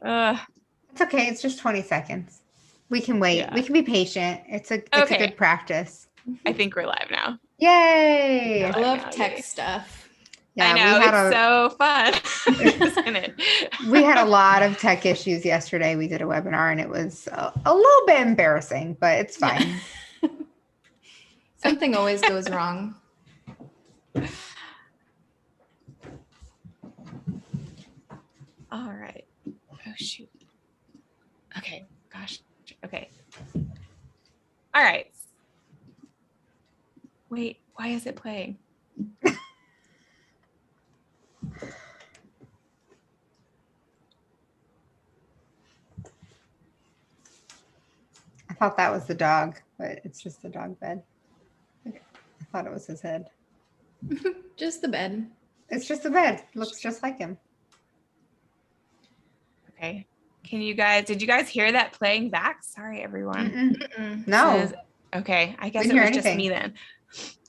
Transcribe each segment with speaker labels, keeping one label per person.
Speaker 1: It's okay. It's just 20 seconds. We can wait.
Speaker 2: Yeah.
Speaker 1: We can be patient. It's a good practice.
Speaker 2: I think we're live now.
Speaker 1: Yay!
Speaker 3: I love tech stuff.
Speaker 2: Yeah, I know, it's so fun, isn't it?
Speaker 1: We had a lot of tech issues yesterday. We did a webinar and it was a little bit embarrassing, but it's fine.
Speaker 3: Yeah. Something always goes wrong.
Speaker 2: All right. Oh, shoot. Okay. Gosh. Okay. All right. Wait, why is it playing?
Speaker 1: I thought that was the dog, but it's just the dog bed. I thought it was his head.
Speaker 3: Just the bed.
Speaker 1: It's just the bed. Looks just like him.
Speaker 2: Okay. Did you guys hear that playing back? Sorry, everyone.
Speaker 1: No.
Speaker 2: Okay. I guess it was just me then.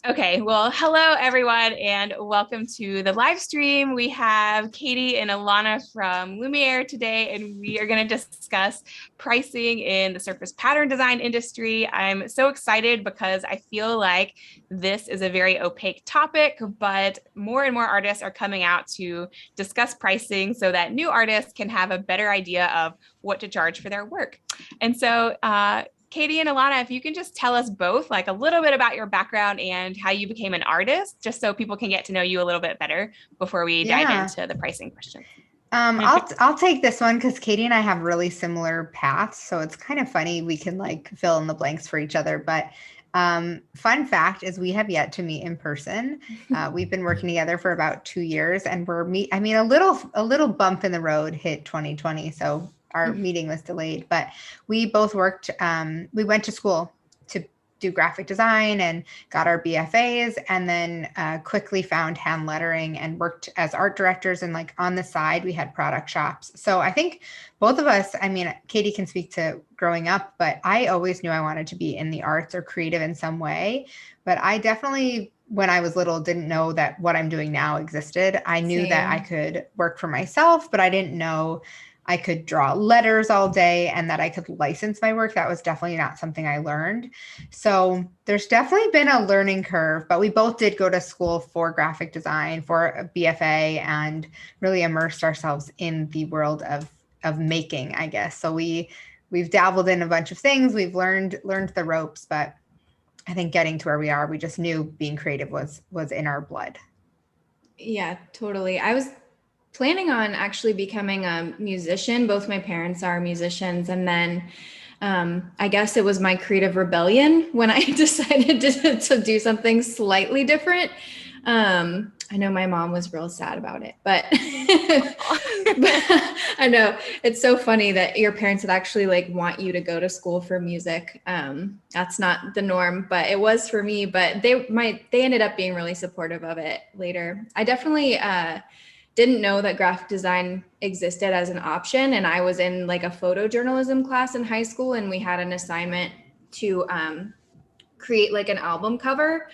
Speaker 2: Okay, well, hello everyone, and welcome to the live stream. We have Katie and Ilana from Loomier today, and we are going to discuss pricing in the surface pattern design industry. I'm so excited because I feel like this is a very opaque topic, but more and more artists are coming out to discuss pricing so that new artists can have a better idea of what to charge for their work. And so, Katie and Ilana, if you can just tell us both like a little bit about your background and how you became an artist, just so people can get to know you a little bit better before we dive into the pricing question.
Speaker 1: I'll take this one because Katie and I have really similar paths. So it's kind of funny. We can like fill in the blanks for each other. But fun fact is we have yet to meet in person. We've been working together for about 2 years and a little bump in the road hit 2020. So our meeting was delayed, but we both worked, we went to school to do graphic design and got our BFAs, and then quickly found hand lettering and worked as art directors. And like on the side, we had product shops. So I think both of us, Katie can speak to growing up, but I always knew I wanted to be in the arts or creative in some way. But I definitely, when I was little, didn't know that what I'm doing now existed. I knew that I could work for myself, but I didn't know I could draw letters all day and that I could license my work. That was definitely not something I learned. So there's definitely been a learning curve, but we both did go to school for graphic design, for a BFA, and really immersed ourselves in the world of making, I guess. So we've dabbled in a bunch of things. We've learned the ropes, but I think getting to where we are, we just knew being creative was in our blood.
Speaker 3: Yeah, totally. I was planning on actually becoming a musician. Both my parents are musicians. And then I guess it was my creative rebellion when I decided to do something slightly different. I know my mom was real sad about it, but, but I know it's so funny that your parents would actually like want you to go to school for music. That's not the norm, but it was for me, but they ended up being really supportive of it later. I definitely, didn't know that graphic design existed as an option. And I was in like a photojournalism class in high school, and we had an assignment to create like an album cover.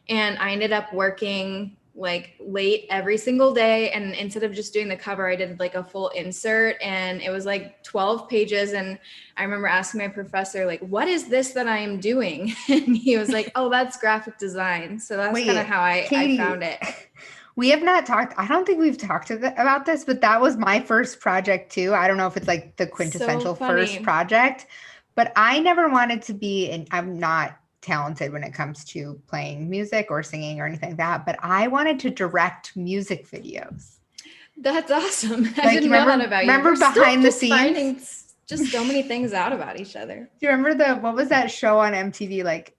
Speaker 3: And I ended up working like late every single day. And instead of just doing the cover, I did like a full insert, and it was like 12 pages. And I remember asking my professor, like, what is this that I am doing? And he was like, oh, that's graphic design. So that's kind of how I found it.
Speaker 1: We have not talked. I don't think we've talked about this, but that was my first project too. I don't know if it's like the quintessential first project, but I never wanted to be, and I'm not talented when it comes to playing music or singing or anything like that, but I wanted to direct music videos.
Speaker 3: That's awesome. I didn't know that about you.
Speaker 1: Remember behind the scenes?
Speaker 3: Finding just so many things out about each other.
Speaker 1: Do you remember what was that show on MTV, like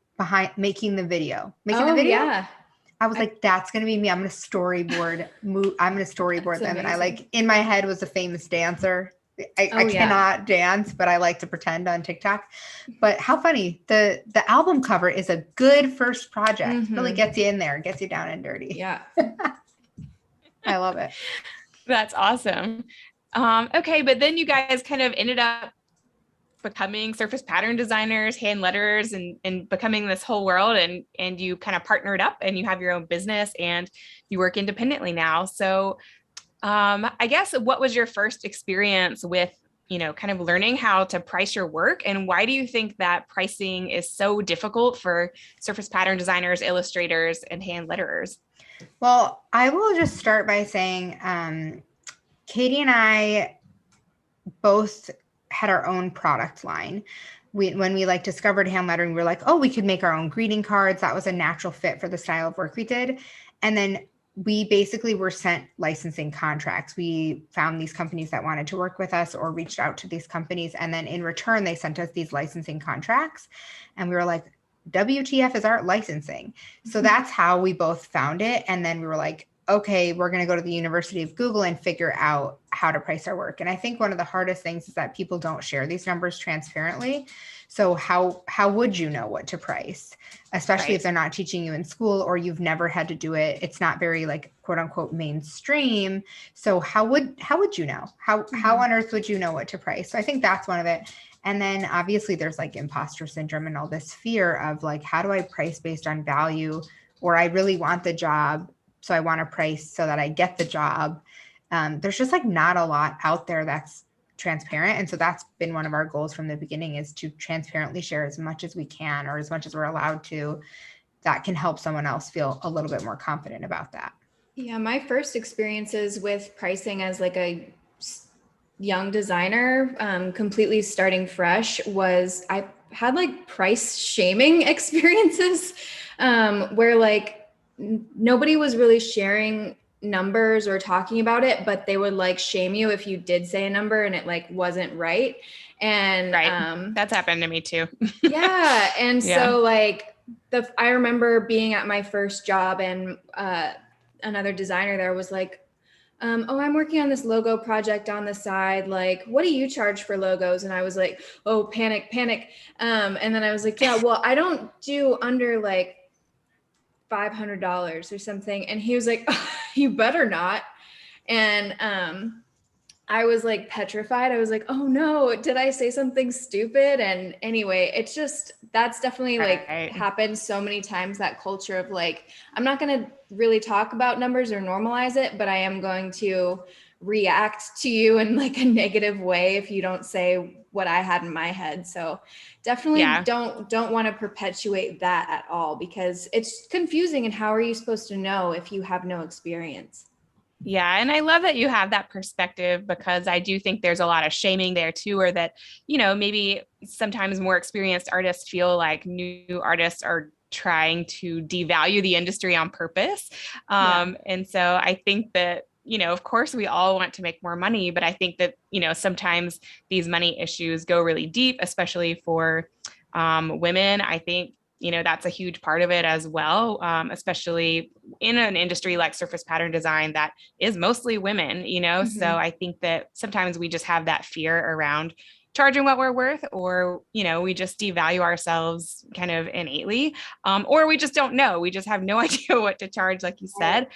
Speaker 1: making the video?
Speaker 3: Yeah.
Speaker 1: I was like, that's going to be me. I'm going to storyboard them.
Speaker 3: Amazing.
Speaker 1: And I like, in my head was a famous dancer. I cannot dance, but I like to pretend on TikTok. But how funny. The album cover is a good first project. Mm-hmm. Really gets you in there, gets you down and dirty.
Speaker 3: Yeah.
Speaker 1: I love it.
Speaker 2: That's awesome. Okay. But then you guys kind of ended up becoming surface pattern designers, hand letterers, and becoming this whole world, and you kind of partnered up and you have your own business and you work independently now. So I guess what was your first experience with kind of learning how to price your work? And why do you think that pricing is so difficult for surface pattern designers, illustrators, and hand letterers?
Speaker 1: Well, I will just start by saying, Katie and I both had our own product line. When we like discovered hand lettering, we were like, oh, we could make our own greeting cards. That was a natural fit for the style of work we did. And then we basically were sent licensing contracts. We found these companies that wanted to work with us or reached out to these companies. And then in return, they sent us these licensing contracts. And we were like, WTF is art licensing. So that's how we both found it. And then we were like, okay, we're going to go to the University of Google and figure out how to price our work. And I think one of the hardest things is that people don't share these numbers transparently. So how would you know what to price, especially if they're not teaching you in school or you've never had to do it? It's not very like quote unquote mainstream. So how would you know? How on earth would you know what to price? So I think that's one of it. And then obviously there's like imposter syndrome and all this fear of like, how do I price based on value? Or I really want the job, so I want to price so that I get the job. There's just like not a lot out there that's transparent. And so that's been one of our goals from the beginning, is to transparently share as much as we can, or as much as we're allowed to, that can help someone else feel a little bit more confident about that.
Speaker 3: Yeah, my first experiences with pricing as like a young designer, completely starting fresh, was I had like price shaming experiences where like nobody was really sharing numbers or talking about it, but they would like shame you if you did say a number and it like wasn't right. And
Speaker 2: that's happened to me too.
Speaker 3: Yeah. And so like I remember being at my first job and another designer there was like, oh, I'm working on this logo project on the side. Like, what do you charge for logos? And I was like, oh, panic. And then I was like, yeah, well, I don't do under like $500 or something. And he was like, oh, you better not. And I was like petrified. I was like, oh no, did I say something stupid? And anyway, it's just, that's definitely like happened so many times, that culture of like, I'm not going to really talk about numbers or normalize it, but I am going to react to you in like a negative way if you don't say what I had in my head. So definitely don't want to perpetuate that at all, because it's confusing. And how are you supposed to know if you have no experience?
Speaker 2: Yeah. And I love that you have that perspective, because I do think there's a lot of shaming there too, or that, maybe sometimes more experienced artists feel like new artists are trying to devalue the industry on purpose. And so I think that, of course we all want to make more money, but I think that, sometimes these money issues go really deep, especially for women. I think, that's a huge part of it as well, especially in an industry like surface pattern design that is mostly women, So I think that sometimes we just have that fear around charging what we're worth, or, we just devalue ourselves kind of innately, or we just don't know. We just have no idea what to charge, like you said.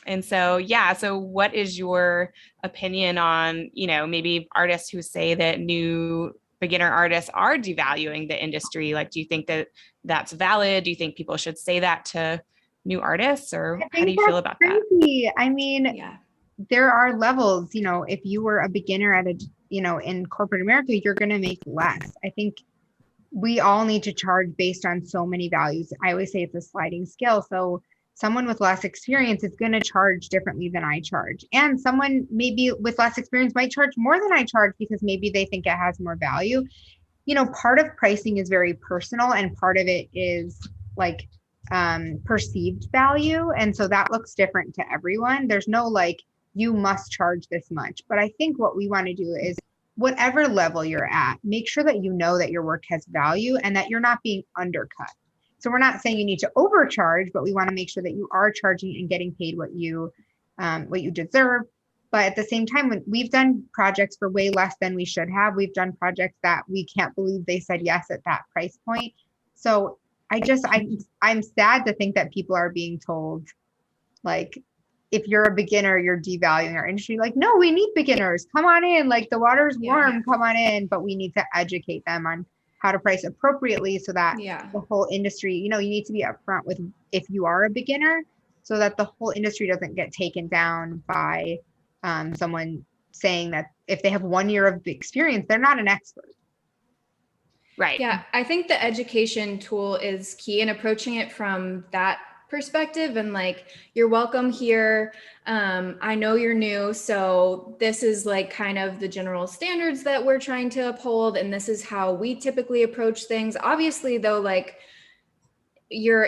Speaker 2: And so, so what is your opinion on, maybe artists who say that new beginner artists are devaluing the industry? Like, do you think that that's valid? Do you think people should say that to new artists, or how do you feel about that?
Speaker 1: I mean, there are levels, if you were a beginner at in corporate America, you're going to make less. I think we all need to charge based on so many values. I always say it's a sliding scale. So someone with less experience is going to charge differently than I charge. And someone maybe with less experience might charge more than I charge because maybe they think it has more value. Part of pricing is very personal, and part of it is like perceived value. And so that looks different to everyone. There's no like, you must charge this much. But I think what we want to do is, whatever level you're at, make sure that you know that your work has value and that you're not being undercut. So we're not saying you need to overcharge, but we want to make sure that you are charging and getting paid what you deserve. But at the same time, when we've done projects for way less than we should have, we've done projects that we can't believe they said yes at that price point. So I'm sad to think that people are being told, like, if you're a beginner, you're devaluing our industry. Like, no, we need beginners. Come on in. Like, the water's warm. Come on in. But we need to educate them on how to price appropriately so that the whole industry, you need to be upfront with if you are a beginner, so that the whole industry doesn't get taken down by someone saying that if they have 1 year of experience, they're not an expert.
Speaker 2: Right.
Speaker 3: Yeah, I think the education tool is key in approaching it from that perspective, and like, you're welcome here. I know you're new, so this is like kind of the general standards that we're trying to uphold, and this is how we typically approach things. Obviously, though, like, you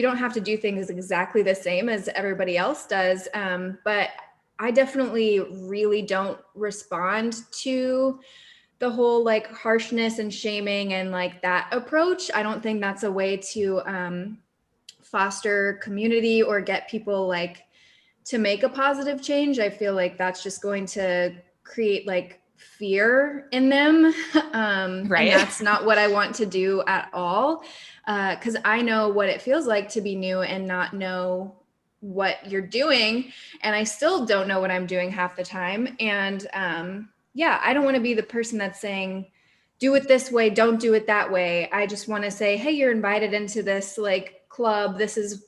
Speaker 3: don't have to do things exactly the same as everybody else does. But I definitely really don't respond to the whole like harshness and shaming and like that approach. I don't think that's a way to foster community or get people like to make a positive change. I feel like that's just going to create like fear in them.
Speaker 2: Right.
Speaker 3: And that's not what I want to do at all. Because I know what it feels like to be new and not know what you're doing. And I still don't know what I'm doing half the time. And yeah, I don't want to be the person that's saying, do it this way, don't do it that way. I just want to say, hey, you're invited into this like club. This is,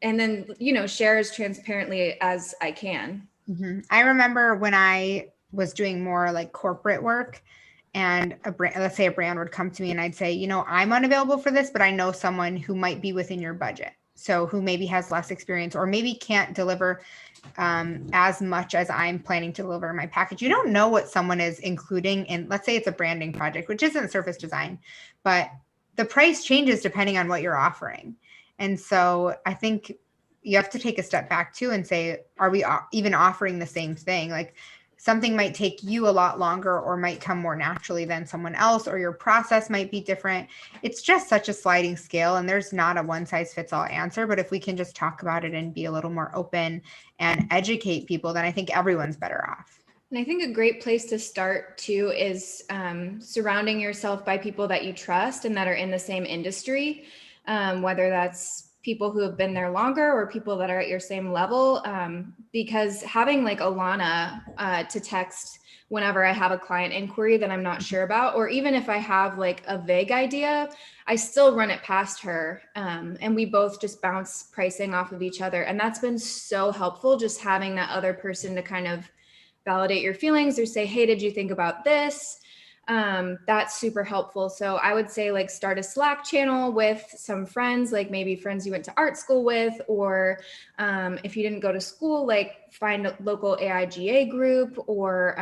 Speaker 3: and then, you know, share as transparently as I can.
Speaker 1: Mm-hmm. I remember when I was doing more like corporate work, and a brand, let's say a brand would come to me and I'd say, you know, I'm unavailable for this, but I know someone who might be within your budget. So who maybe has less experience or maybe can't deliver as much as I'm planning to deliver in my package. You don't know what someone is including in, let's say it's a branding project, which isn't surface design, but the price changes depending on what you're offering. And so I think you have to take a step back too and say, are we even offering the same thing? Like, something might take you a lot longer or might come more naturally than someone else, or your process might be different. It's just such a sliding scale, and there's not a one size fits all answer. But if we can just talk about it and be a little more open and educate people, then I think everyone's better off.
Speaker 3: And I think a great place to start too is surrounding yourself by people that you trust and that are in the same industry, whether that's people who have been there longer or people that are at your same level, because having like Ilana to text whenever I have a client inquiry that I'm not sure about, or even if I have like a vague idea, I still run it past her, and we both just bounce pricing off of each other. And that's been so helpful, just having that other person to kind of validate your feelings or say, hey, did you think about this? That's super helpful. So I would say like start a Slack channel with some friends, like maybe friends you went to art school with, or if you didn't go to school, like find a local AIGA group, or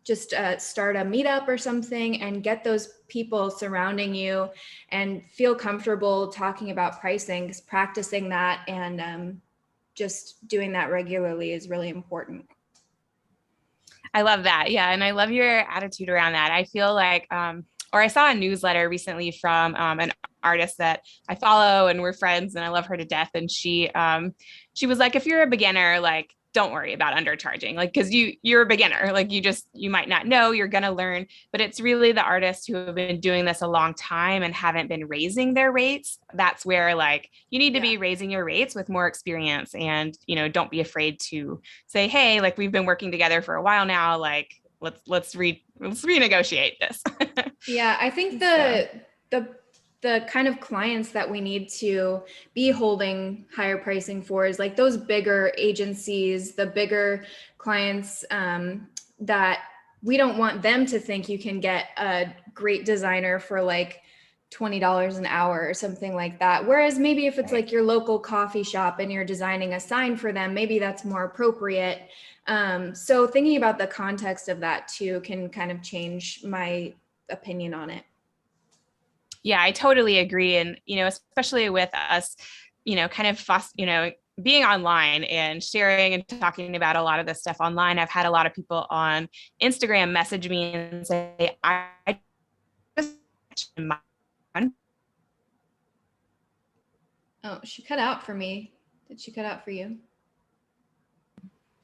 Speaker 3: just start a meetup or something and get those people surrounding you and feel comfortable talking about pricing, because practicing that and just doing that regularly is really important.
Speaker 2: I love that. Yeah. And I love your attitude around that. I feel like, or I saw a newsletter recently from an artist that I follow and we're friends and I love her to death. And she was like, if you're a beginner, like, don't worry about undercharging, like, cause you're a beginner, like you might not know, you're going to learn, but it's really the artists who have been doing this a long time and haven't been raising their rates. That's where like you need to be raising your rates with more experience, and, you know, don't be afraid to say, hey, like we've been working together for a while now, like let's renegotiate this.
Speaker 3: Yeah. I think the kind of clients that we need to be holding higher pricing for is like those bigger agencies, the bigger clients, that we don't want them to think you can get a great designer for like $20 an hour or something like that. Whereas maybe if it's like your local coffee shop and you're designing a sign for them, maybe that's more appropriate. So thinking about the context of that too can kind of change my opinion on it.
Speaker 2: Yeah, I totally agree. And, you know, especially with us, you know, kind of, being online and sharing and talking about a lot of this stuff online, I've had a lot of people on Instagram message me and say, I just,
Speaker 3: oh, she cut out for me. Did she cut out for you?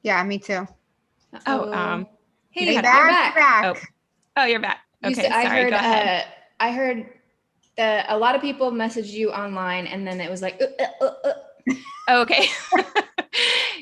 Speaker 1: Yeah, me too.
Speaker 3: Oh,
Speaker 1: hey, you're back.
Speaker 2: Oh, you're back. Okay, sorry, go ahead.
Speaker 3: I heard a lot of people messaged you online, and then it was like,
Speaker 2: Okay.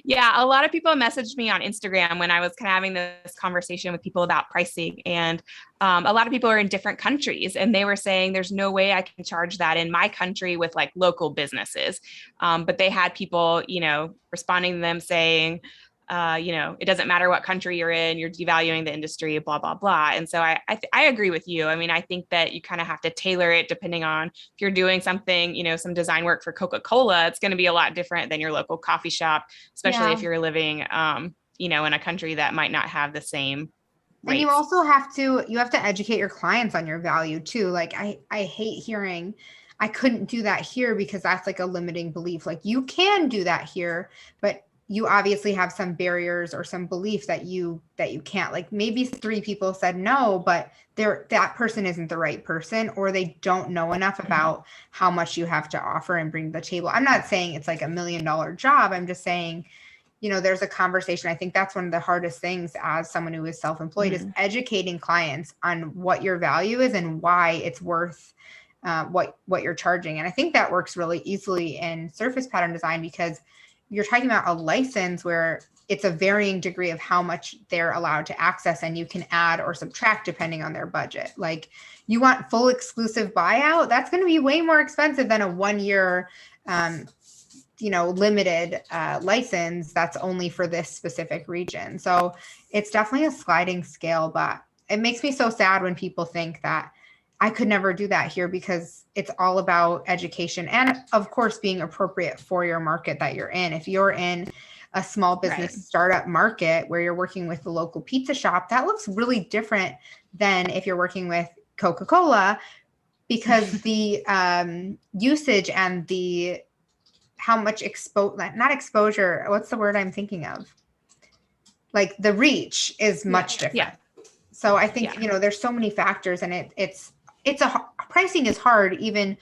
Speaker 2: Yeah, a lot of people messaged me on Instagram when I was kind of having this conversation with people about pricing. And a lot of people are in different countries, and they were saying there's no way I can charge that in my country with like local businesses. But they had people, you know, responding to them saying, it doesn't matter what country you're in, you're devaluing the industry, blah, blah, blah. And so I agree with you. I mean, I think that you kind of have to tailor it depending on if you're doing something, some design work for Coca-Cola, it's going to be a lot different than your local coffee shop, especially if you're living, in a country that might not have the same rates.
Speaker 1: And you also have to educate your clients on your value too. Like I hate hearing, I couldn't do that here because that's like a limiting belief. Like you can do that here, but you obviously have some barriers or some belief that you can't. Like maybe 3 people said no, but that person isn't the right person, or they don't know enough about how much you have to offer and bring to the table. I'm not saying it's like $1 million job. I'm just saying, there's a conversation. I think that's one of the hardest things as someone who is self-employed is educating clients on what your value is and why it's worth what you're charging. And I think that works really easily in surface pattern design because you're talking about a license where it's a varying degree of how much they're allowed to access, and you can add or subtract depending on their budget. Like you want full exclusive buyout, that's going to be way more expensive than a 1-year, limited license that's only for this specific region. So it's definitely a sliding scale, but it makes me so sad when people think that I could never do that here, because it's all about education and of course being appropriate for your market that you're in. If you're in a small business startup market where you're working with the local pizza shop, that looks really different than if you're working with Coca-Cola, because the usage and the how much not exposure, what's the word I'm thinking of? Like the reach is much different. Yeah. So I think, there's so many factors, and pricing is hard even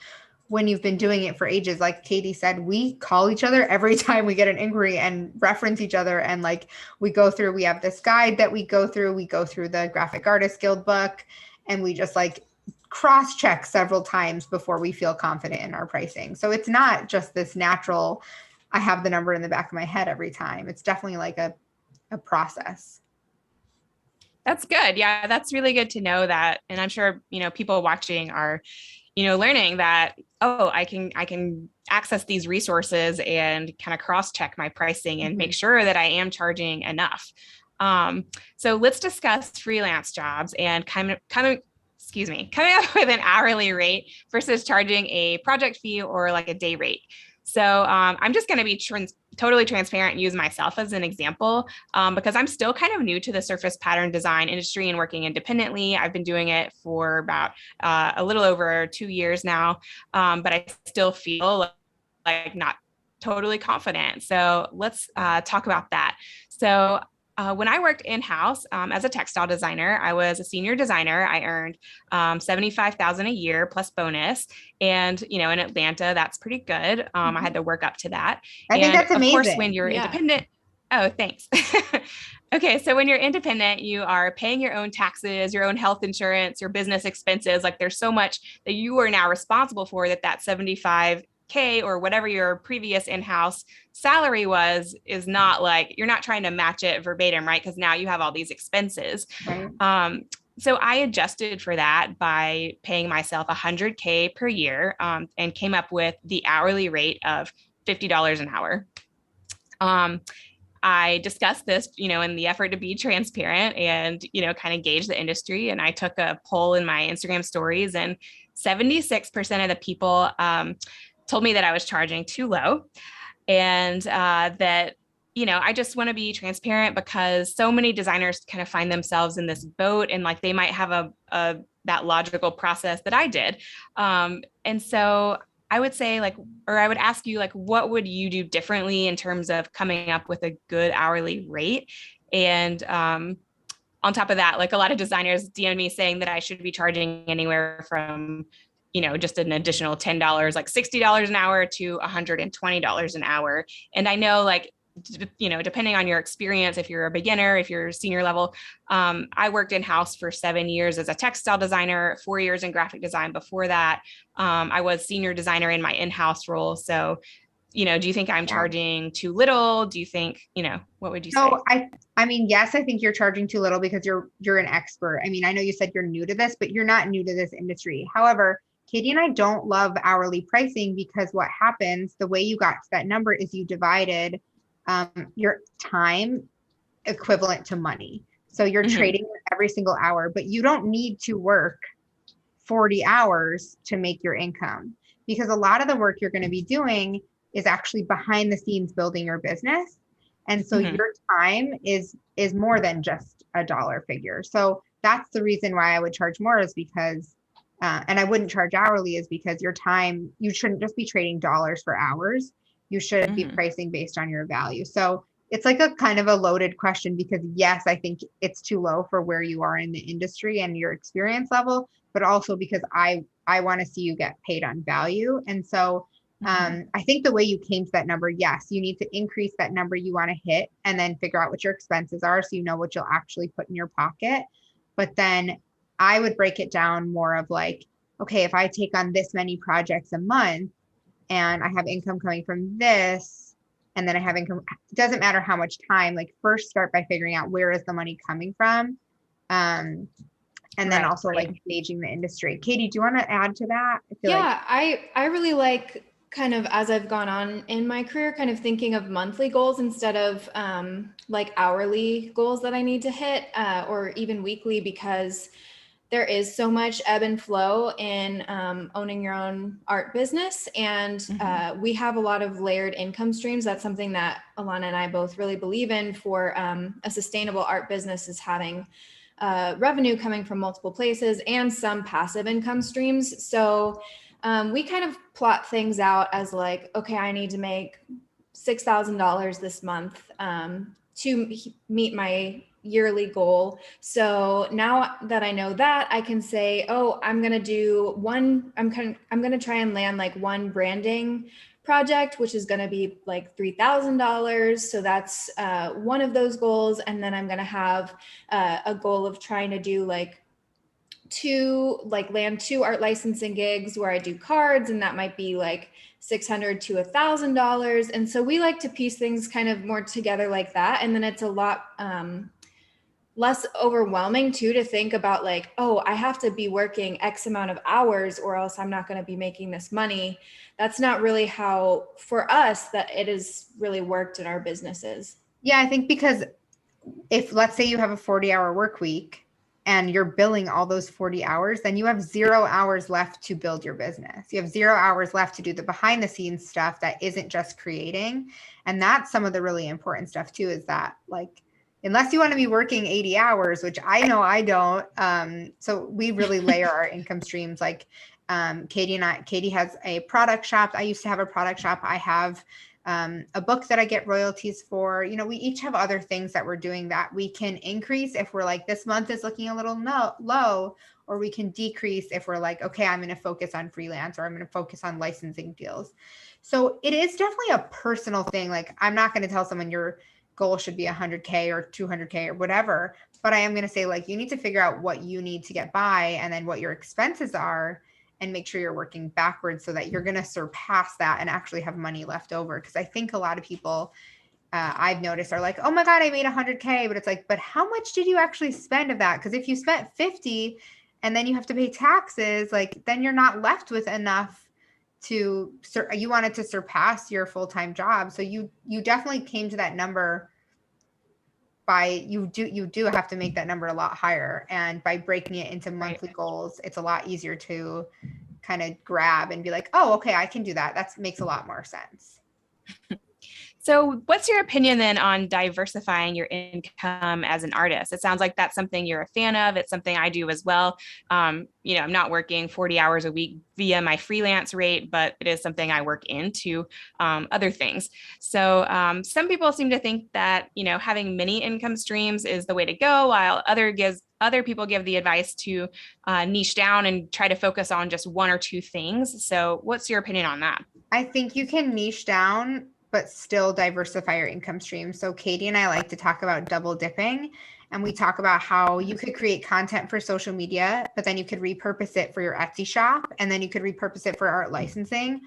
Speaker 1: when you've been doing it for ages. Like Katie said, we call each other every time we get an inquiry and reference each other. And like we have this guide that we go through the Graphic Artist Guild book, and we just like cross-check several times before we feel confident in our pricing. So it's not just this natural, I have the number in the back of my head every time. It's definitely like a process.
Speaker 2: That's good. Yeah, that's really good to know that. And I'm sure, people watching are, learning that, I can access these resources and kind of cross-check my pricing and make sure that I am charging enough. So let's discuss freelance jobs and coming up with an hourly rate versus charging a project fee or like a day rate. So I'm just going to be totally transparent and use myself as an example because I'm still kind of new to the surface pattern design industry and working independently. I've been doing it for about a little over 2 years now, but I still feel like not totally confident. So let's talk about that. So when I worked in-house as a textile designer, I was a senior designer. I earned $75,000 a year plus bonus. And, in Atlanta, that's pretty good. I had to work up to that.
Speaker 1: I think that's amazing.
Speaker 2: Of course, when you're independent. Oh, thanks. Okay. So when you're independent, you are paying your own taxes, your own health insurance, your business expenses. Like there's so much that you are now responsible for that $75K or whatever your previous in-house salary is not like, you're not trying to match it verbatim, right? Because now you have all these expenses. Right. So I adjusted for that by paying myself $100K per year and came up with the hourly rate of $50 an hour. I discussed this, in the effort to be transparent and, kind of gauge the industry. And I took a poll in my Instagram stories, and 76% of the people told me that I was charging too low, and that, I just want to be transparent because so many designers kind of find themselves in this boat, and like they might have that logical process that I did. And so I would say I would ask you, what would you do differently in terms of coming up with a good hourly rate? And on top of that, a lot of designers DM me saying that I should be charging anywhere from, just an additional $10, like $60 an hour to $120 an hour. And I know depending on your experience, if you're a beginner, if you're senior level, I worked in-house for 7 years as a textile designer, 4 years in graphic design. Before that, I was senior designer in my in-house role. So, do you think I'm charging too little? Do you think, what would you say?
Speaker 1: No, I mean, yes, I think you're charging too little because you're an expert. I mean, I know you said you're new to this, but you're not new to this industry. However, Katie and I don't love hourly pricing because what happens, the way you got to that number is you divided your time equivalent to money. So you're trading every single hour, but you don't need to work 40 hours to make your income, because a lot of the work you're going to be doing is actually behind the scenes building your business. And so your time is more than just a dollar figure. So that's the reason why I would charge more, is because and I wouldn't charge hourly, is because your time, you shouldn't just be trading dollars for hours. You should be pricing based on your value. So it's like a kind of a loaded question, because yes, I think it's too low for where you are in the industry and your experience level, but also because I want to see you get paid on value. And so I think the way you came to that number, yes, you need to increase that number you want to hit, and then figure out what your expenses are so you know what you'll actually put in your pocket. But then I would break it down more of like, okay, if I take on this many projects a month and I have income coming from this, and then I have income, it doesn't matter how much time, like first start by figuring out where is the money coming from. And then also like gauging the industry. Katie, do you want to add to that?
Speaker 3: I really like, kind of as I've gone on in my career, kind of thinking of monthly goals instead of like hourly goals that I need to hit, or even weekly, because there is so much ebb and flow in owning your own art business. And we have a lot of layered income streams. That's something that Ilana and I both really believe in for a sustainable art business, is having revenue coming from multiple places and some passive income streams. So we kind of plot things out as like, okay, I need to make $6,000 this month to meet my yearly goal. So now that I know that, I can say, oh, I'm going to try and land like one branding project, which is going to be like $3,000. So that's one of those goals. And then I'm going to have a goal of trying to do land 2 art licensing gigs where I do cards, and that might be like $600 to $1,000. And so we like to piece things kind of more together like that. And then it's a lot less overwhelming too, to think about like, oh, I have to be working X amount of hours or else I'm not going to be making this money. That's not really how, for us, that it has really worked in our businesses.
Speaker 1: Yeah, I think because if, let's say you have a 40-hour work week and you're billing all those 40 hours, then you have 0 hours left to build your business. You have 0 hours left to do the behind the scenes stuff that isn't just creating. And that's some of the really important stuff too, is that like, unless you want to be working 80 hours, which I know I don't. So we really layer our income streams. Like Katie has a product shop. I used to have a product shop. I have a book that I get royalties for. You know, we each have other things that we're doing that we can increase if we're like, this month is looking a little low, or we can decrease if we're like, okay, I'm going to focus on freelance, or I'm going to focus on licensing deals. So it is definitely a personal thing. Like, I'm not going to tell someone your goal should be 100K or 200K or whatever, but I am going to say, like, you need to figure out what you need to get by, and then what your expenses are, and make sure you're working backwards so that you're going to surpass that and actually have money left over. Because I think a lot of people I've noticed are like, oh my God, I made 100K, but it's like, but how much did you actually spend of that? Because if you spent 50 and then you have to pay taxes, like, then you're not left with enough to, you wanted to surpass your full-time job. So you definitely came to that number by, you do have to make that number a lot higher. And by breaking it into monthly goals, it's a lot easier to kind of grab and be like, oh, okay, I can do that. That makes a lot more sense.
Speaker 2: So what's your opinion then on diversifying your income as an artist? It sounds like that's something you're a fan of. It's something I do as well. I'm not working 40 hours a week via my freelance rate, but it is something I work into other things. So some people seem to think that, having many income streams is the way to go, while other people give the advice to niche down and try to focus on just one or two things. So what's your opinion on that?
Speaker 1: I think you can niche down, but still diversify your income stream. So Katie and I like to talk about double dipping, and we talk about how you could create content for social media, but then you could repurpose it for your Etsy shop, and then you could repurpose it for art licensing,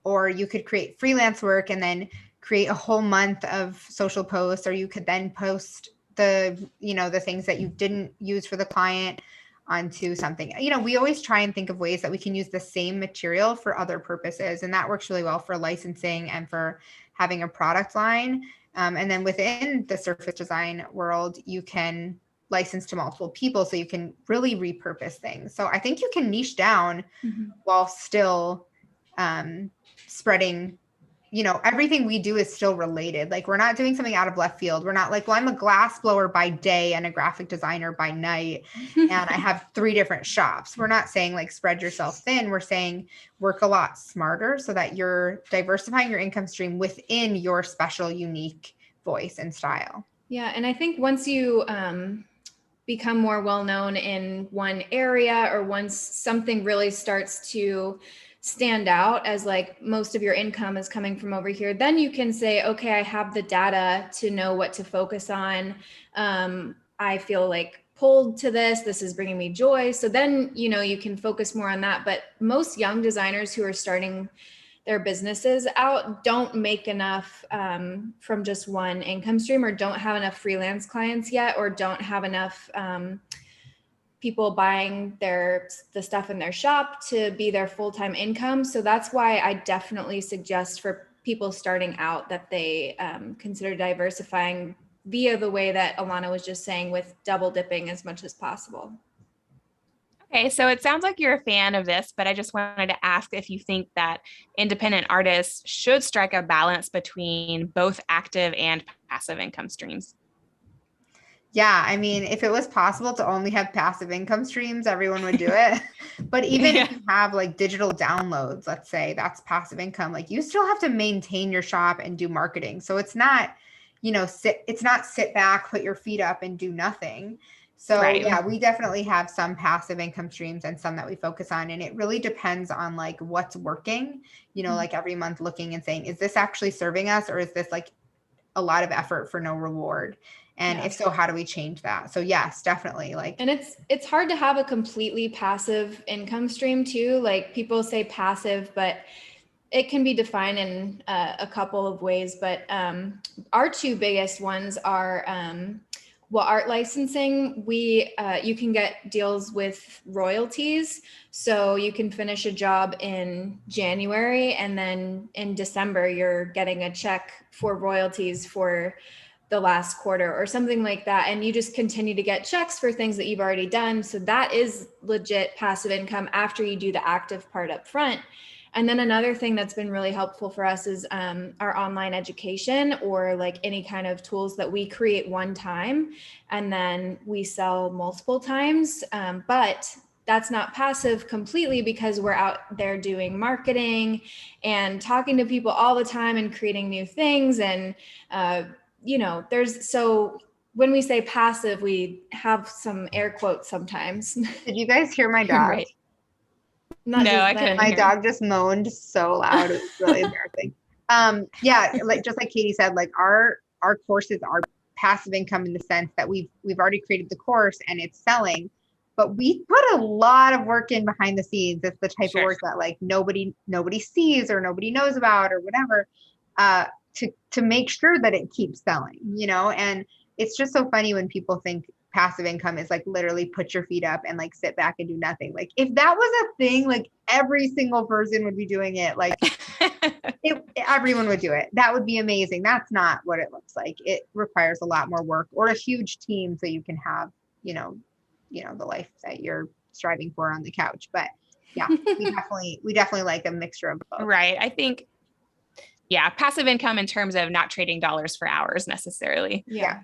Speaker 1: or you could create freelance work and then create a whole month of social posts, or you could then post the things that you didn't use for the client onto something. We always try and think of ways that we can use the same material for other purposes. And that works really well for licensing and for having a product line. And then within the surface design world, you can license to multiple people, so you can really repurpose things. So I think you can niche down while still spreading, everything we do is still related. Like, we're not doing something out of left field. We're not like, well, I'm a glass blower by day and a graphic designer by night, and I have 3 different shops. We're not saying like spread yourself thin. We're saying work a lot smarter so that you're diversifying your income stream within your special, unique voice and style.
Speaker 3: Yeah. And I think once you become more well-known in one area, or once something really starts to stand out as like most of your income is coming from over here, then you can say, okay, I have the data to know what to focus on. I feel like pulled to this is bringing me joy. So then, you can focus more on that. But most young designers who are starting their businesses out don't make enough from just one income stream, or don't have enough freelance clients yet, or don't have enough people buying the stuff in their shop to be their full-time income. So that's why I definitely suggest for people starting out that they consider diversifying via the way that Ilana was just saying, with double dipping as much as possible.
Speaker 2: Okay, so it sounds like you're a fan of this, but I just wanted to ask if you think that independent artists should strike a balance between both active and passive income streams.
Speaker 1: Yeah, I mean, if it was possible to only have passive income streams, everyone would do it. But even if you have like digital downloads, let's say that's passive income, like you still have to maintain your shop and do marketing. So it's not, sit back, put your feet up and do nothing. So yeah, we definitely have some passive income streams and some that we focus on. And it really depends on like what's working, like every month looking and saying, is this actually serving us, or is this like a lot of effort for no reward? And if so, how do we change that? So yes, definitely.
Speaker 3: And it's hard to have a completely passive income stream too. Like, people say passive, but it can be defined in a couple of ways. But our 2 biggest ones are, art licensing. You can get deals with royalties. So you can finish a job in January, and then in December, you're getting a check for royalties for the last quarter or something like that. And you just continue to get checks for things that you've already done. So that is legit passive income after you do the active part up front. And then another thing that's been really helpful for us is our online education, or like any kind of tools that we create one time and then we sell multiple times. But that's not passive completely, because we're out there doing marketing and talking to people all the time and creating new things. And so when we say passive, we have some air quotes sometimes.
Speaker 1: Did you guys hear my dog?
Speaker 2: Right. I couldn't.
Speaker 1: My dog just moaned so loud. It was really embarrassing. Yeah, just like Katie said, like our courses are passive income in the sense that we've already created the course and it's selling, but we put a lot of work in behind the scenes. It's the type of work that like nobody sees or nobody knows about or whatever, to make sure that it keeps selling, and it's just so funny when people think passive income is like literally put your feet up and like sit back and do nothing. Like, if that was a thing, like every single person would be doing it. Like everyone would do it. That would be amazing. That's not what it looks like. It requires a lot more work, or a huge team, so you can have, the life that you're striving for on the couch. But yeah, we definitely like a mixture of both.
Speaker 2: Right. I think, passive income in terms of not trading dollars for hours necessarily.
Speaker 1: Yeah.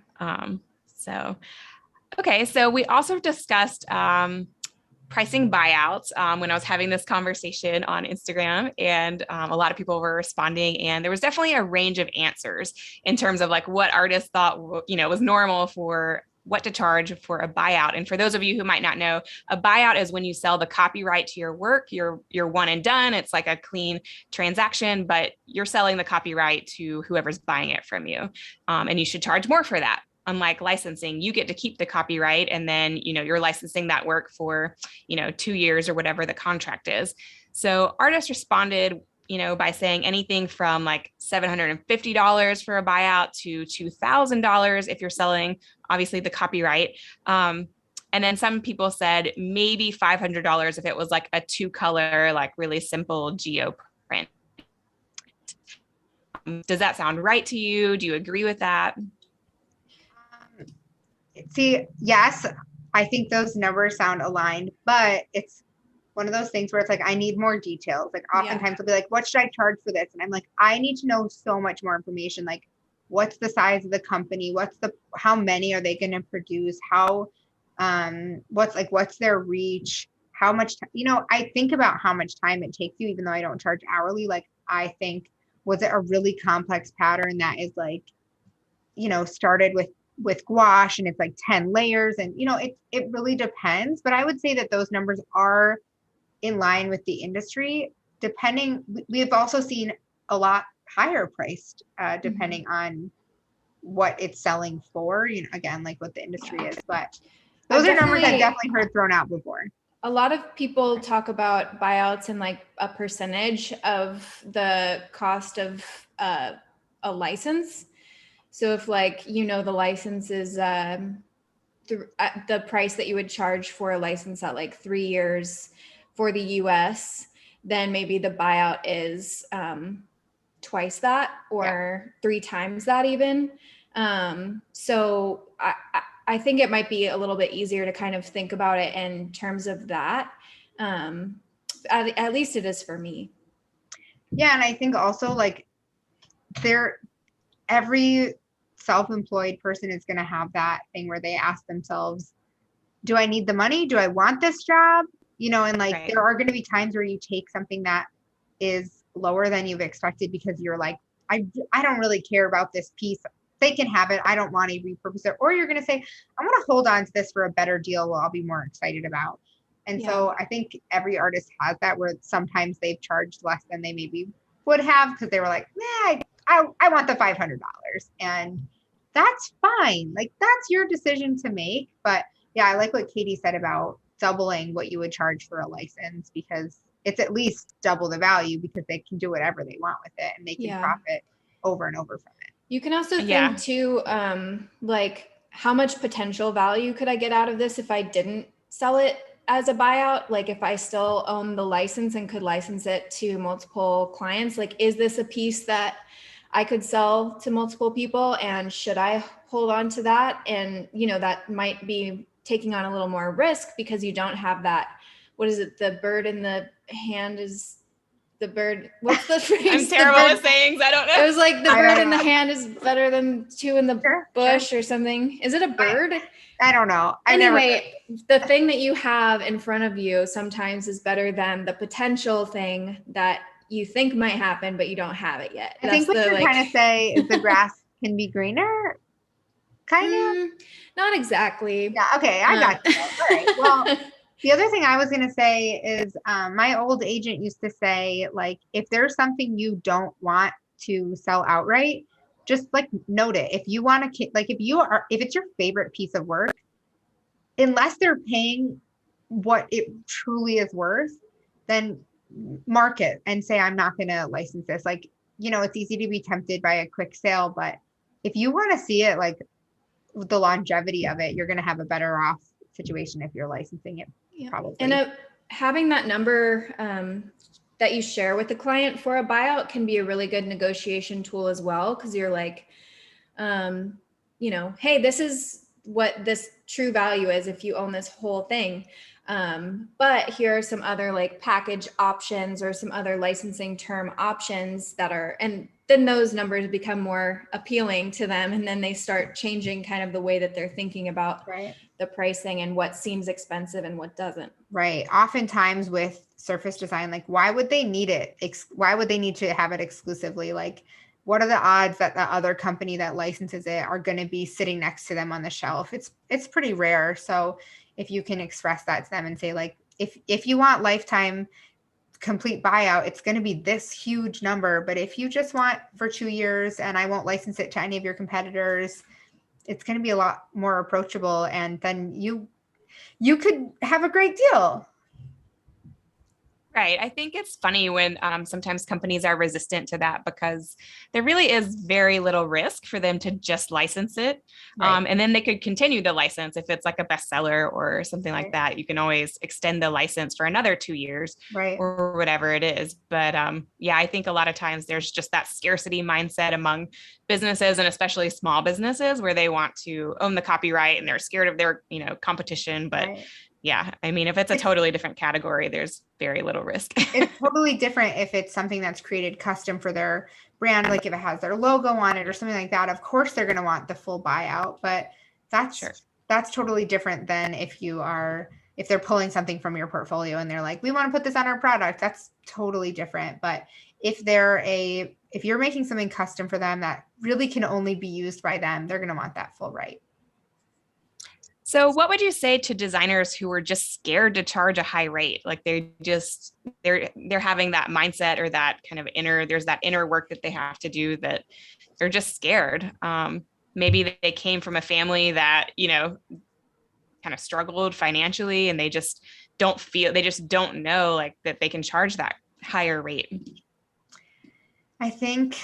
Speaker 2: Okay. So we also discussed pricing buyouts when I was having this conversation on Instagram, and a lot of people were responding, and there was definitely a range of answers in terms of like what artists thought, was normal for what to charge for a buyout. And for those of you who might not know, a buyout is when you sell the copyright to your work. You're one and done. It's like a clean transaction, but you're selling the copyright to whoever's buying it from you. And you should charge more for that. Unlike licensing, you get to keep the copyright, and then, you're licensing that work for, 2 years or whatever the contract is. So artists responded, by saying anything from like $750 for a buyout to $2,000 if you're selling, obviously, the copyright. And then some people said maybe $500 if it was like a 2-color, like really simple geo print. Does that sound right to you? Do you agree with that?
Speaker 1: See, yes, I think those numbers sound aligned, but it's one of those things where it's like, I need more details. Like oftentimes they'll be like, what should I charge for this? And I'm like, I need to know so much more information. Like, what's the size of the company? How many are they going to produce? What's their reach? How much, I think about how much time it takes you, even though I don't charge hourly. Like, I think, was it a really complex pattern that is like, started with gouache and it's like 10 layers and, it really depends. But I would say that those numbers are in line with the industry, we have also seen a lot higher priced, depending on what it's selling for, again, like what the industry is, but those are numbers I've definitely heard thrown out before.
Speaker 3: A lot of people talk about buyouts and like a percentage of the cost of a license. So if the license is the price that you would charge for a license at like 3 years for the US, then maybe the buyout is twice that or 3 times that even. So I think it might be a little bit easier to kind of think about it in terms of that. At least it is for me.
Speaker 1: Yeah. And I think also like every self-employed person is going to have that thing where they ask themselves, do I need the money? Do I want this job? And like, right. There are going to be times where you take something that is lower than you've expected because you're like, I don't really care about this piece. They can have it. I don't want to repurpose it. Or you're going to say, I'm going to hold on to this for a better deal I'll be more excited about. And so I think every artist has that where sometimes they've charged less than they maybe would have because they were like, I want the $500. And that's fine. Like, that's your decision to make. But yeah, I like what Katie said about doubling what you would charge for a license because it's at least double the value because they can do whatever they want with it and they can profit over and over from it.
Speaker 3: You can also think too, like how much potential value could I get out of this if I didn't sell it as a buyout? Like if I still own the license and could license it to multiple clients, like is this a piece that I could sell to multiple people and should I hold on to that? And, that might be taking on a little more risk because you don't have that, what is it? The bird in the hand is the bird. What's the phrase?
Speaker 2: I'm terrible with sayings. I don't know.
Speaker 3: It was like the bird in the hand is better than 2 in the bush or something. Is it a bird?
Speaker 1: I don't know.
Speaker 3: The thing that you have in front of you sometimes is better than the potential thing that you think might happen, but you don't have it yet.
Speaker 1: I think what you're trying to say is the grass can be greener. Kind of?
Speaker 3: Not exactly.
Speaker 1: Yeah. Okay. I got you. All right. Well, the other thing I was going to say is my old agent used to say, like, if there's something you don't want to sell outright, just like note it. If you want to, like, if it's your favorite piece of work, unless they're paying what it truly is worth, then mark it and say, I'm not going to license this. Like, it's easy to be tempted by a quick sale, but if you want to see it, like the longevity of it, you're going to have a better off situation if you're licensing it. Probably.
Speaker 3: And having that number that you share with the client for a buyout can be a really good negotiation tool as well. Cause you're like, hey, this is what this true value is if you own this whole thing. But here are some other like package options or some other licensing term options that are, and then those numbers become more appealing to them. And then they start changing kind of the way that they're thinking about the pricing and what seems expensive and what doesn't.
Speaker 1: Right. Oftentimes with surface design, like why would they need it? Why would they need to have it exclusively? Like, what are the odds that the other company that licenses it are going to be sitting next to them on the shelf? It's pretty rare. So if you can express that to them and say, like, if you want lifetime complete buyout, it's going to be this huge number. But if you just want for 2 years and I won't license it to any of your competitors, it's going to be a lot more approachable. And then you could have a great deal.
Speaker 2: Right. I think it's funny when sometimes companies are resistant to that because there really is very little risk for them to just license it.
Speaker 1: Right.
Speaker 2: And then they could continue the license if it's like a bestseller or something like
Speaker 1: Right.
Speaker 2: that. You can always extend the license for another 2 years
Speaker 1: Right.
Speaker 2: or whatever it is. But yeah, I think a lot of times there's just that scarcity mindset among businesses and especially small businesses where they want to own the copyright and they're scared of their, competition. But
Speaker 1: Right.
Speaker 2: yeah, I mean, if it's a totally different category, there's very little risk.
Speaker 1: It's totally different if it's something that's created custom for their brand, like if it has their logo on it or something like that. Of course, they're going to want the full buyout, but that's totally different than if they're pulling something from your portfolio and they're like, we want to put this on our product. That's totally different. But if you're making something custom for them that really can only be used by them, they're going to want that full right.
Speaker 2: So what would you say to designers who are just scared to charge a high rate? Like they're having that mindset or that kind of there's that inner work that they have to do that they're just scared. Maybe they came from a family that, kind of struggled financially and they just don't know like that they can charge that higher rate.
Speaker 1: I think,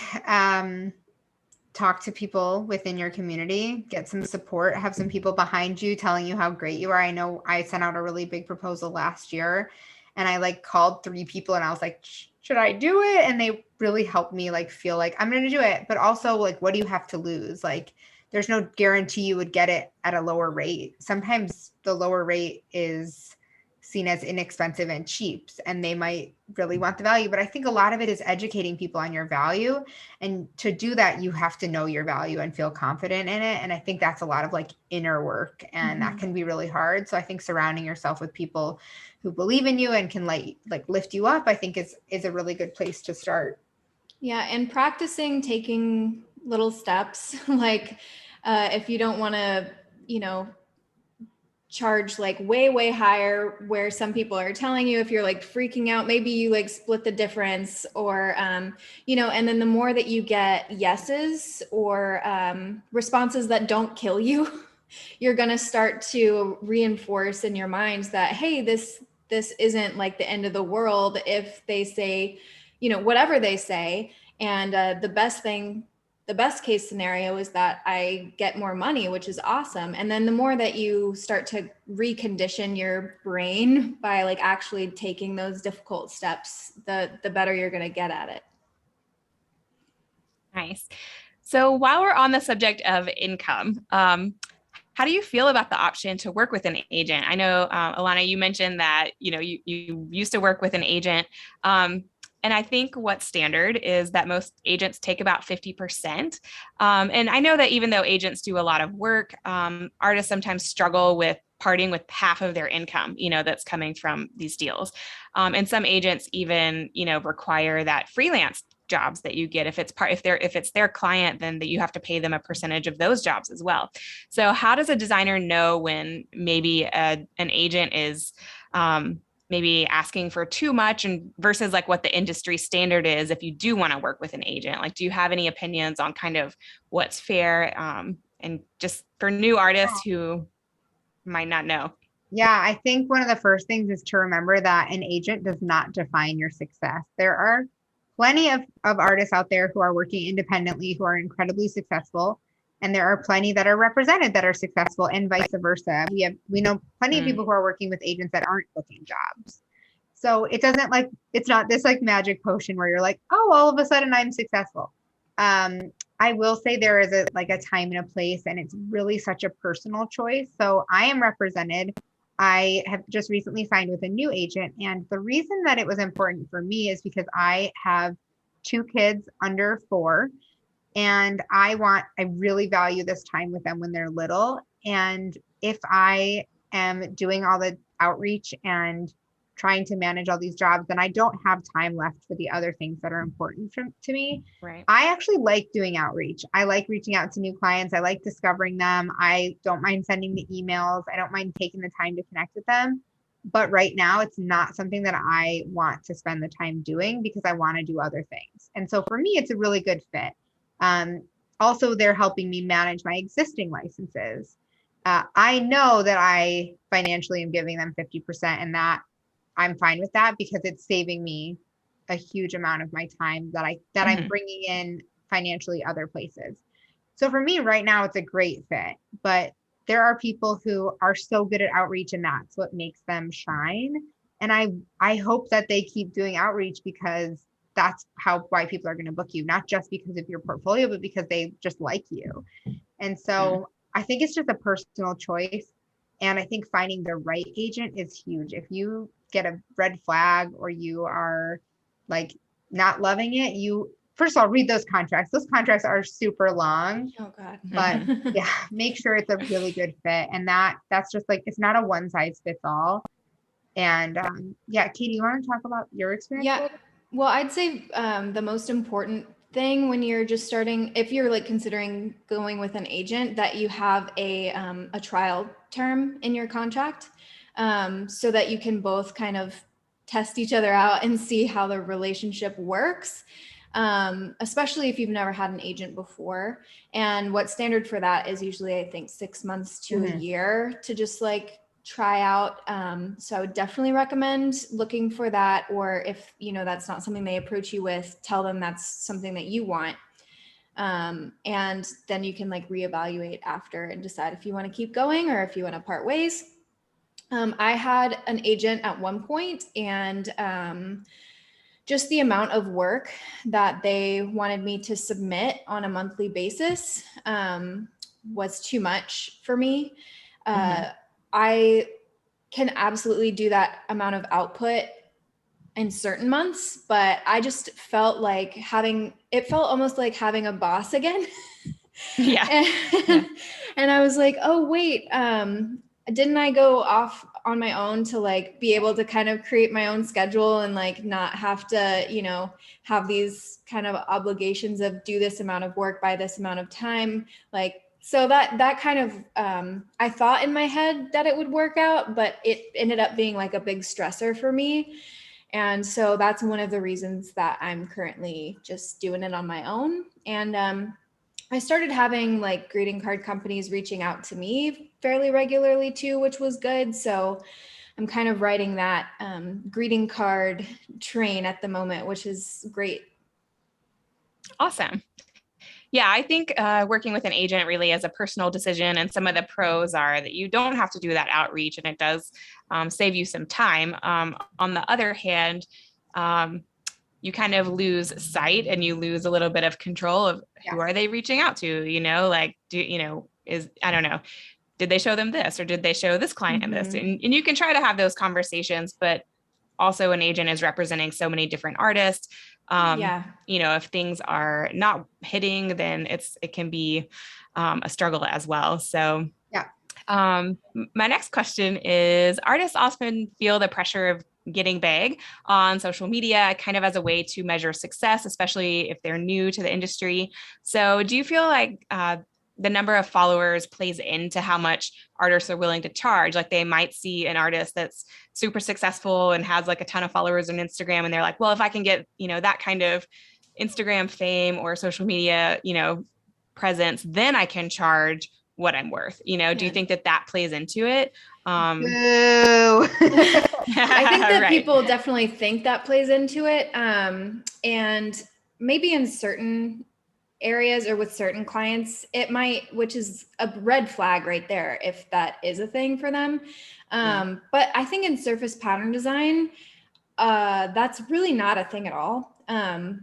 Speaker 1: talk to people within your community, get some support, have some people behind you telling you how great you are. I know I sent out a really big proposal last year and I called 3 people and I was like, should I do it? And they really helped me feel like I'm going to do it. But also what do you have to lose? There's no guarantee you would get it at a lower rate. Sometimes the lower rate is seen as inexpensive and cheap and they might really want the value. But I think a lot of it is educating people on your value. And to do that, you have to know your value and feel confident in it. And I think that's a lot of inner work and that can be really hard. So I think surrounding yourself with people who believe in you and can lift you up, I think is a really good place to start.
Speaker 3: Yeah. And practicing taking little steps, if you don't want to, charge way higher where some people are telling you, if you're freaking out, maybe you split the difference or and then the more that you get yeses or responses that don't kill you, you're going to start to reinforce in your minds that, hey, this isn't the end of the world if they say, whatever they say. And the best case scenario is that I get more money, which is awesome. And then the more that you start to recondition your brain by actually taking those difficult steps, the better you're going to get at it.
Speaker 2: Nice. So while we're on the subject of income, how do you feel about the option to work with an agent? I know, Ilana, you mentioned that, you used to work with an agent. And I think what's standard is that most agents take about 50%. And I know that even though agents do a lot of work, artists sometimes struggle with parting with half of their income, that's coming from these deals. And some agents even, require that freelance jobs that you get. If it's their client, then that you have to pay them a percentage of those jobs as well. So how does a designer know when maybe an agent is maybe asking for too much and versus what the industry standard is if you do want to work with an agent? Do you have any opinions on kind of what's fair and just for new artists who might not know?
Speaker 1: Yeah, I think one of the first things is to remember that an agent does not define your success. There are plenty of artists out there who are working independently who are incredibly successful. And there are plenty that are represented that are successful and vice versa. We know plenty of people who are working with agents that aren't booking jobs. So it's not this magic potion where you're oh, all of a sudden I'm successful. I will say there is a time and a place and it's really such a personal choice. So I am represented. I have just recently signed with a new agent. And the reason that it was important for me is because I have 2 kids under 4. And I really value this time with them when they're little. And if I am doing all the outreach and trying to manage all these jobs, then I don't have time left for the other things that are important to me.
Speaker 2: Right.
Speaker 1: I actually like doing outreach. I like reaching out to new clients. I like discovering them. I don't mind sending the emails. I don't mind taking the time to connect with them. But right now, it's not something that I want to spend the time doing because I want to do other things. And so for me, it's a really good fit. Also, they're helping me manage my existing licenses. I know that I financially am giving them 50% and that I'm fine with that because it's saving me a huge amount of my time that I'm bringing in financially other places. So for me right now, it's a great fit, but there are people who are so good at outreach and that's what makes them shine. And I hope that they keep doing outreach because that's why people are going to book you, not just because of your portfolio, but because they just like you. And so I think it's just a personal choice. And I think finding the right agent is huge. If you get a red flag or you are like not loving it, first of all, read those contracts. Those contracts are super long.
Speaker 3: Oh God.
Speaker 1: But yeah, make sure it's a really good fit. And that's just like, it's not a one size fits all. And yeah, Katie, you want to talk about your experience?
Speaker 3: Yeah. Well, I'd say the most important thing when you're just starting, if you're like considering going with an agent, that you have a trial term in your contract, so that you can both kind of test each other out and see how the relationship works, especially if you've never had an agent before. And what's standard for that is usually, I think, 6 months to a year to just like try out. So I would definitely recommend looking for that. Or if, that's not something they approach you with, tell them that's something that you want. And then you can like reevaluate after and decide if you want to keep going or if you want to part ways. I had an agent at one point, and just the amount of work that they wanted me to submit on a monthly basis was too much for me. I can absolutely do that amount of output in certain months, but I just felt like it felt almost like having a boss again.
Speaker 2: Yeah.
Speaker 3: And I was like, oh, wait, didn't I go off on my own to like be able to kind of create my own schedule and like not have to, have these kind of obligations of do this amount of work by this amount of time. Like, so that kind of, I thought in my head that it would work out, but it ended up being like a big stressor for me. And so that's one of the reasons that I'm currently just doing it on my own. And I started having like greeting card companies reaching out to me fairly regularly too, which was good. So I'm kind of riding that greeting card train at the moment, which is great.
Speaker 2: Awesome. Yeah, I think working with an agent really is a personal decision. And some of the pros are that you don't have to do that outreach and it does save you some time. On the other hand, you kind of lose sight and you lose a little bit of control of who are they reaching out to, like, I don't know, did they show them this or did they show this client this? And you can try to have those conversations, but also an agent is representing so many different artists. If things are not hitting, then it can be a struggle as well. So my next question is, artists often feel the pressure of getting big on social media kind of as a way to measure success, especially if they're new to the industry. So do you feel like the number of followers plays into how much artists are willing to charge? Like they might see an artist that's super successful and has like a ton of followers on Instagram, and they're like, well, if I can get, that kind of Instagram fame or social media, presence, then I can charge what I'm worth. Do you think that plays into it?
Speaker 3: I think that people definitely think that plays into it. And maybe in certain areas or with certain clients, it might, which is a red flag right there if that is a thing for them. But I think in surface pattern design, that's really not a thing at all.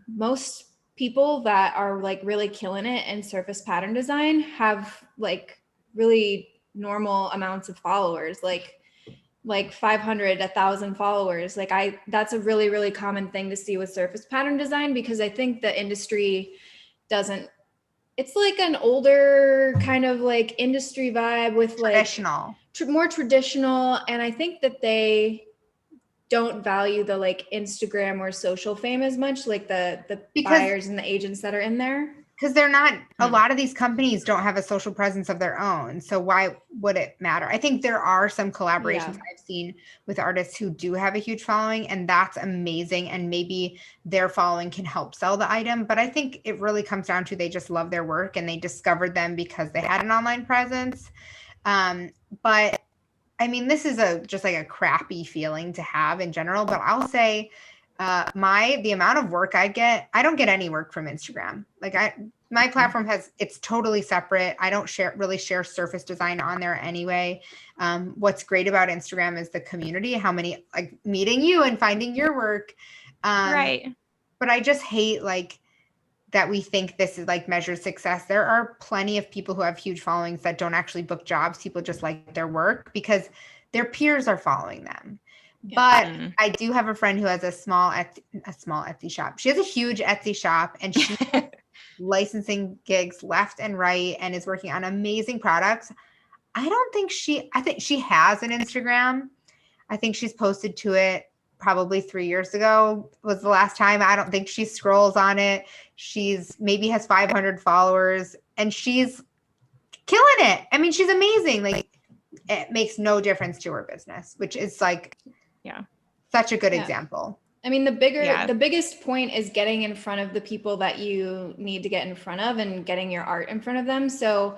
Speaker 3: Most people that are like really killing it in surface pattern design have like really normal amounts of followers, like 500, 1,000 followers. That's a really, really common thing to see with surface pattern design, because I think the industry it's like an older kind of like industry vibe with like
Speaker 1: traditional,
Speaker 3: more traditional. And I think that they don't value the like Instagram or social fame as much, like the buyers and the agents that are in there.
Speaker 1: Because they're not, a lot of these companies don't have a social presence of their own. So why would it matter? I think there are some collaborations I've seen with artists who do have a huge following, and that's amazing. And maybe their following can help sell the item. But I think it really comes down to they just love their work and they discovered them because they had an online presence. But I mean, this is just like a crappy feeling to have in general, but I'll say the amount of work I don't get any work from Instagram. Like my platform it's totally separate. I don't really share surface design on there anyway. What's great about Instagram is the community, how many, like meeting you and finding your work.
Speaker 2: Right.
Speaker 1: But I just hate like that we think this is like measured success. There are plenty of people who have huge followings that don't actually book jobs. People just like their work because their peers are following them. But I do have a friend who has a small Etsy shop. She has a huge Etsy shop and she's licensing gigs left and right and is working on amazing products. I think she has an Instagram. I think she's posted to it probably 3 years ago was the last time. I don't think she scrolls on it. She's maybe has 500 followers and she's killing it. I mean, she's amazing. Like it makes no difference to her business, which is like, such a good example.
Speaker 3: I mean, the biggest point is getting in front of the people that you need to get in front of and getting your art in front of them. So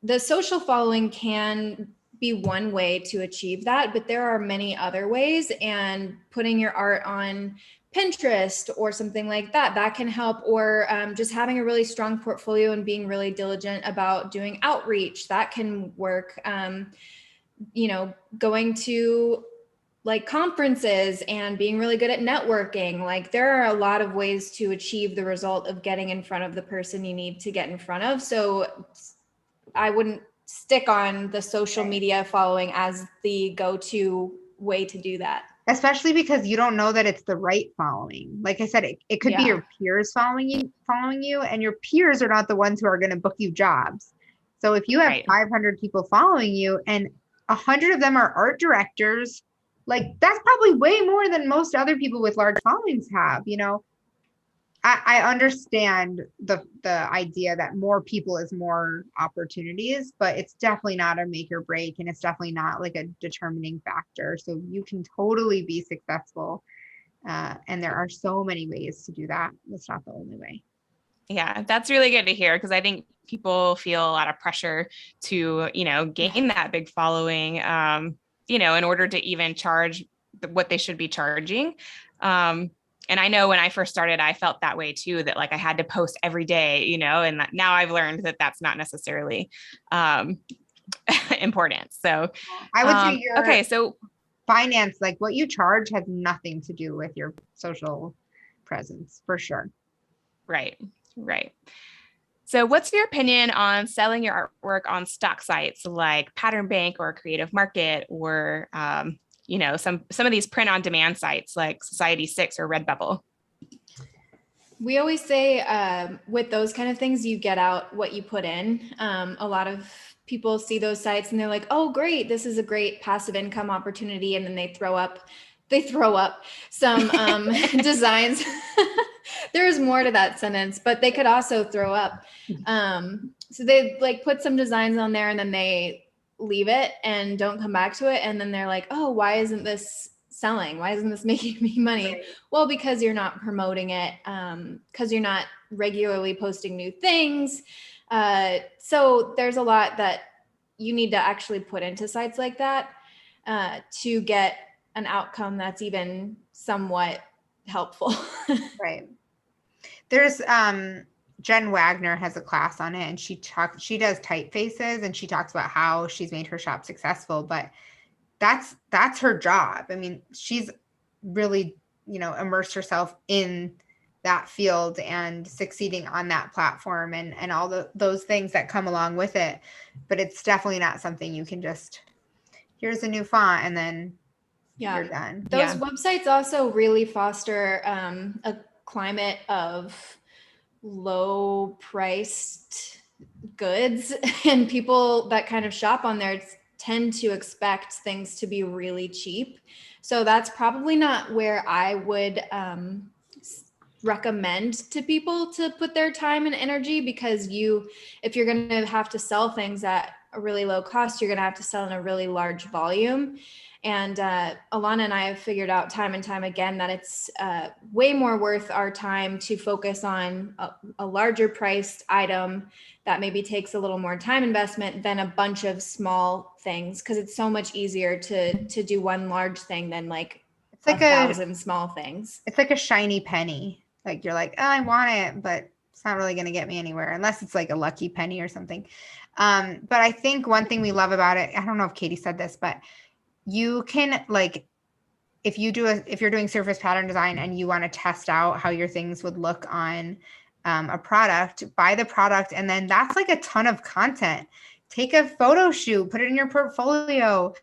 Speaker 3: the social following can be one way to achieve that, but there are many other ways, and putting your art on Pinterest or something like that can help, or just having a really strong portfolio and being really diligent about doing outreach, that can work. Going to like conferences and being really good at networking. Like there are a lot of ways to achieve the result of getting in front of the person you need to get in front of. So I wouldn't stick on the social media following as the go-to way to do that.
Speaker 1: Especially because you don't know that it's the right following. Like I said, it could be your peers following you, and your peers are not the ones who are going to book you jobs. So if you have 500 people following you and 100 of them are art directors, like that's probably way more than most other people with large followings have, I understand the idea that more people is more opportunities, but it's definitely not a make or break, and it's definitely not like a determining factor. So you can totally be successful, and there are so many ways to do that. That's not the only way.
Speaker 2: Yeah, that's really good to hear, because I think people feel a lot of pressure to, gain that big following, in order to even charge what they should be charging. And I know when I first started, I felt that way too, that like I had to post every day, and now I've learned that that's not necessarily important. So
Speaker 1: I would say so finance, like what you charge has nothing to do with your social presence, for sure.
Speaker 2: Right. So what's your opinion on selling your artwork on stock sites like Pattern Bank or Creative Market, or some of these print on demand sites like Society6 or Redbubble?
Speaker 3: We always say with those kind of things, you get out what you put in. A lot of people see those sites and they're like, oh, great, this is a great passive income opportunity. And then they throw up some designs. There's more to that sentence, but they could also throw up. So they like put some designs on there and then they leave it and don't come back to it. And then they're like, oh, why isn't this selling? Why isn't this making me money? Right. Well, because you're not promoting it, because you're not regularly posting new things. So there's a lot that you need to actually put into sites like that to get an outcome that's even somewhat helpful.
Speaker 1: Right. There's Jen Wagner has a class on it, and she does typefaces, and she talks about how she's made her shop successful, but that's her job. I mean, she's really, immersed herself in that field and succeeding on that platform and all those things that come along with it. But it's definitely not something you can just, here's a new font and then you're done.
Speaker 3: Those websites also really foster a climate of low priced goods, and people that kind of shop on there tend to expect things to be really cheap. So that's probably not where I would recommend to people to put their time and energy, because if you're going to have to sell things at a really low cost, you're going to have to sell in a really large volume. And Ilana and I have figured out time and time again that it's way more worth our time to focus on a larger priced item that maybe takes a little more time investment than a bunch of small things, because it's so much easier to do one large thing than like
Speaker 1: it's like
Speaker 3: 1,000 small things.
Speaker 1: It's like a shiny penny. Like you're like, oh, I want it, but it's not really going to get me anywhere unless it's like a lucky penny or something. But I think one thing we love about it, I don't know if Katie said this, but you can like, if you're doing surface pattern design and you want to test out how your things would look on a product, buy the product. And then that's like a ton of content. Take a photo shoot, put it in your portfolio,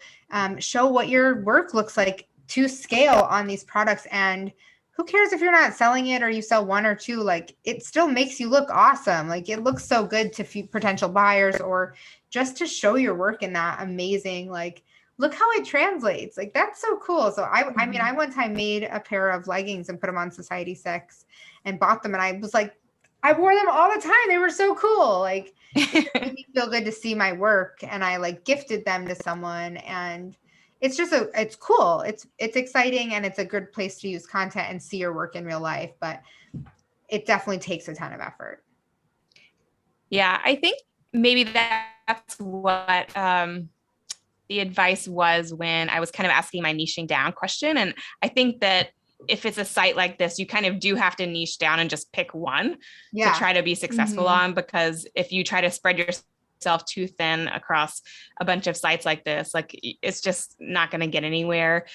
Speaker 1: show what your work looks like to scale on these products. And who cares if you're not selling it or you sell one or two, like it still makes you look awesome. Like it looks so good to potential buyers, or just to show your work in that amazing, like, look how it translates. Like, that's so cool. So I mean, I one time made a pair of leggings and put them on Society 6 and bought them. And I was like, I wore them all the time. They were so cool. Like, it made me feel good to see my work. And I like gifted them to someone. And it's just it's cool. It's exciting. And it's a good place to use content and see your work in real life. But it definitely takes a ton of effort.
Speaker 2: Yeah, I think maybe that's what the advice was when I was kind of asking my niching down question. And I think that if it's a site like this, you kind of do have to niche down and just pick one to try to be successful on, because if you try to spread yourself too thin across a bunch of sites like this, like it's just not going to get anywhere.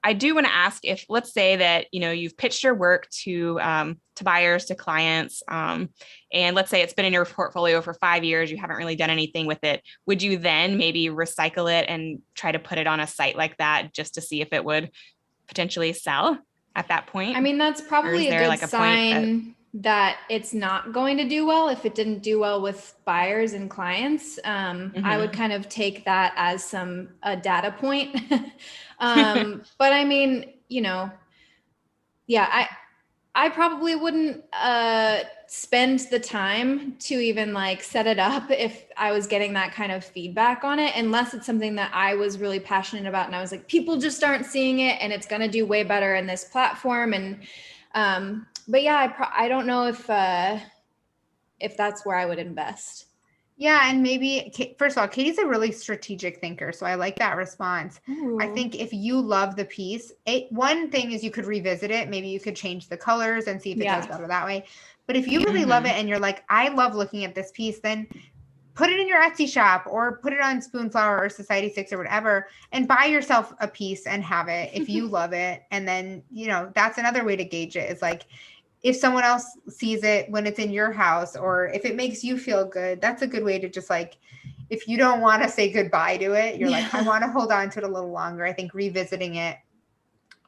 Speaker 2: I do want to ask if, let's say that, you know, you've pitched your work to buyers, to clients, and let's say it's been in your portfolio for 5 years, you haven't really done anything with it. Would you then maybe recycle it and try to put it on a site like that just to see if it would potentially sell at that point?
Speaker 3: I mean, that's probably a good sign that it's not going to do well if it didn't do well with buyers and clients. I would kind of take that as a data point. But I mean, you know, yeah, I probably wouldn't spend the time to even like set it up if I was getting that kind of feedback on it, unless it's something that I was really passionate about and I was like, people just aren't seeing it and it's going to do way better in this platform. And but yeah, I don't know if that's where I would invest.
Speaker 1: Yeah. And maybe, first of all, Katie's a really strategic thinker. So I like that response. Ooh. I think if you love the piece, one thing is you could revisit it. Maybe you could change the colors and see if it does better that way. But if you really love it and you're like, I love looking at this piece, then put it in your Etsy shop or put it on Spoonflower or Society 6 or whatever, and buy yourself a piece and have it if you love it. And then, you know, that's another way to gauge it, is like, if someone else sees it when it's in your house, or if it makes you feel good, that's a good way to just like, if you don't want to say goodbye to it, you're like, I want to hold on to it a little longer. I think revisiting it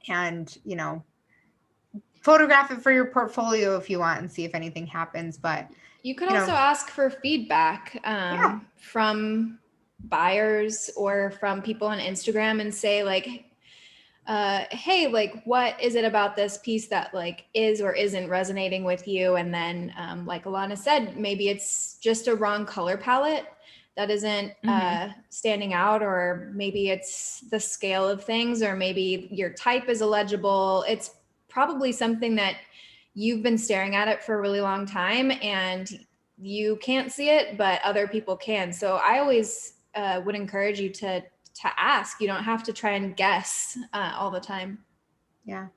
Speaker 1: and, you know, photograph it for your portfolio if you want and see if anything happens. But
Speaker 3: you could also ask for feedback from buyers or from people on Instagram and say like, hey, like, what is it about this piece that like is or isn't resonating with you? And then like Ilana said, maybe it's just a wrong color palette that isn't standing out, or maybe it's the scale of things, or maybe your type is illegible. It's probably something that you've been staring at it for a really long time and you can't see it, but other people can. So I always would encourage you to ask. You don't have to try and guess all the time.
Speaker 1: Yeah.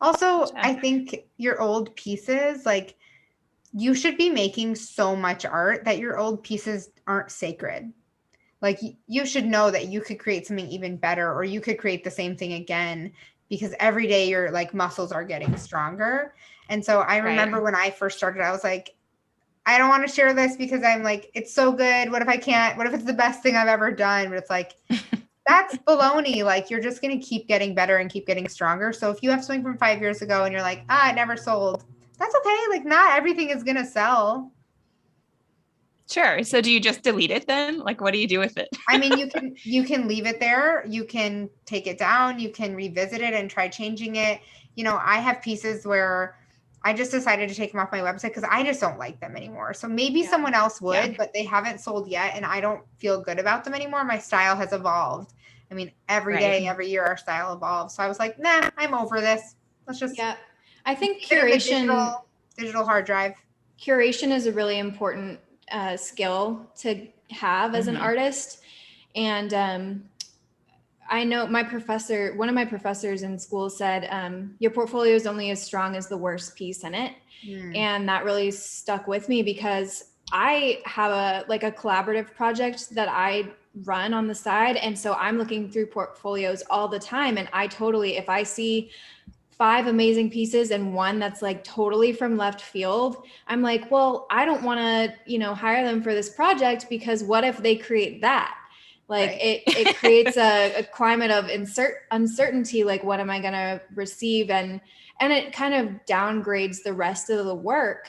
Speaker 1: Also, I think your old pieces, like, you should be making so much art that your old pieces aren't sacred. Like, you should know that you could create something even better, or you could create the same thing again, because every day your like muscles are getting stronger. And so I remember when I first started, I was like, I don't want to share this because I'm like, it's so good. What if I can't? What if it's the best thing I've ever done? But it's like, that's baloney. Like, you're just going to keep getting better and keep getting stronger. So if you have something from 5 years ago and you're like, it never sold, that's okay. Like, not everything is going to sell.
Speaker 2: Sure. So do you just delete it then? Like, what do you do with it?
Speaker 1: I mean, you can leave it there. You can take it down. You can revisit it and try changing it. You know, I have pieces where I just decided to take them off my website because I just don't like them anymore. So maybe someone else would, but they haven't sold yet and I don't feel good about them anymore. My style has evolved. I mean, every day, every year, our style evolves. So I was like, nah, I'm over this. Let's just.
Speaker 3: Yeah. I think curation.
Speaker 1: Digital hard drive.
Speaker 3: Curation is a really important skill to have as an artist. And I know one of my professors in school said, your portfolio is only as strong as the worst piece in it. And that really stuck with me because I have a collaborative project that I run on the side. And so I'm looking through portfolios all the time. And if I see 5 amazing pieces and one that's like totally from left field, I'm like, well, I don't want to, hire them for this project because what if they create that? Like it creates a climate of uncertainty. Like, what am I going to receive? And it kind of downgrades the rest of the work.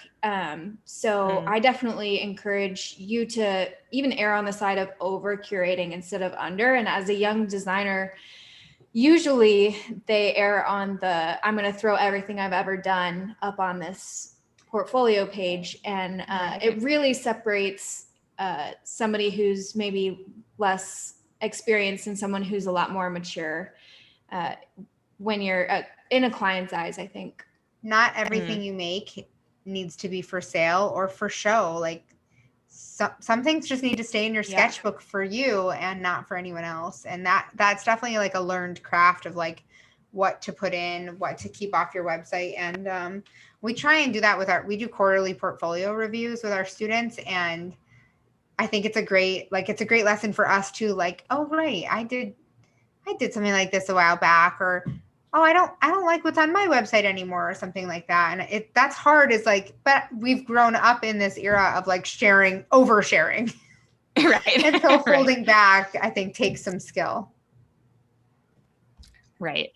Speaker 3: So I definitely encourage you to even err on the side of over curating instead of under. And as a young designer, usually they err on I'm going to throw everything I've ever done up on this portfolio page. And it really separates somebody who's maybe less experienced and someone who's a lot more mature when you're in a client's eyes, I think.
Speaker 1: Not everything you make needs to be for sale or for show. Like some things just need to stay in your sketchbook for you and not for anyone else. And that's definitely like a learned craft of like what to put in, what to keep off your website. And we try and do that we do quarterly portfolio reviews with our students. And I think it's a great lesson for us too. Like, oh, right, I did something like this a while back, or, oh, I don't like what's on my website anymore, or something like that. And that's hard. Is like, but we've grown up in this era of like oversharing.
Speaker 2: Right.
Speaker 1: And so holding back, I think, takes some skill.
Speaker 2: Right.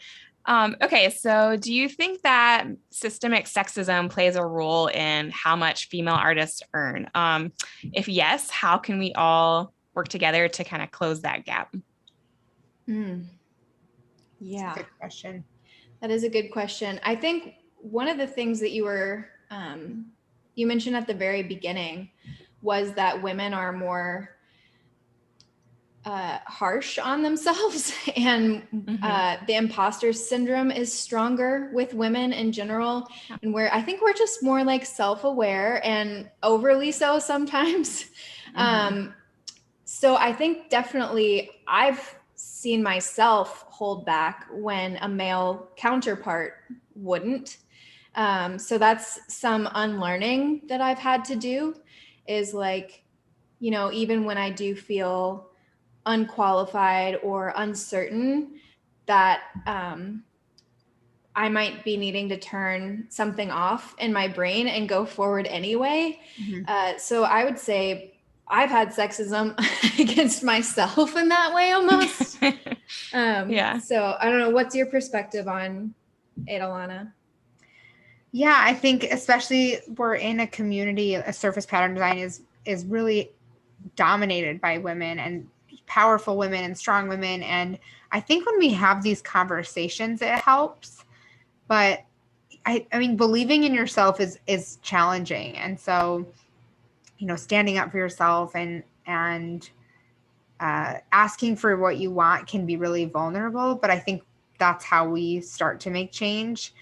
Speaker 2: Okay. So do you think that systemic sexism plays a role in how much female artists earn? If yes, how can we all work together to kind of close that gap?
Speaker 3: Yeah.
Speaker 1: Good question.
Speaker 3: That is a good question. I think one of the things that you mentioned at the very beginning was that women are more harsh on themselves, and the imposter syndrome is stronger with women in general, and where I think we're just more like self-aware and overly so sometimes. So I think definitely I've seen myself hold back when a male counterpart wouldn't. So that's some unlearning that I've had to do, is like, even when I do feel unqualified or uncertain, that I might be needing to turn something off in my brain and go forward anyway. So I would say I've had sexism against myself in that way almost. So I don't know, what's your perspective on it, Ilana?
Speaker 1: Yeah, I think especially we're in a community, a surface pattern design is really dominated by women, and powerful women and strong women. And I think when we have these conversations, it helps. But I mean, believing in yourself is challenging. And so, standing up for yourself and asking for what you want can be really vulnerable. But I think that's how we start to make change.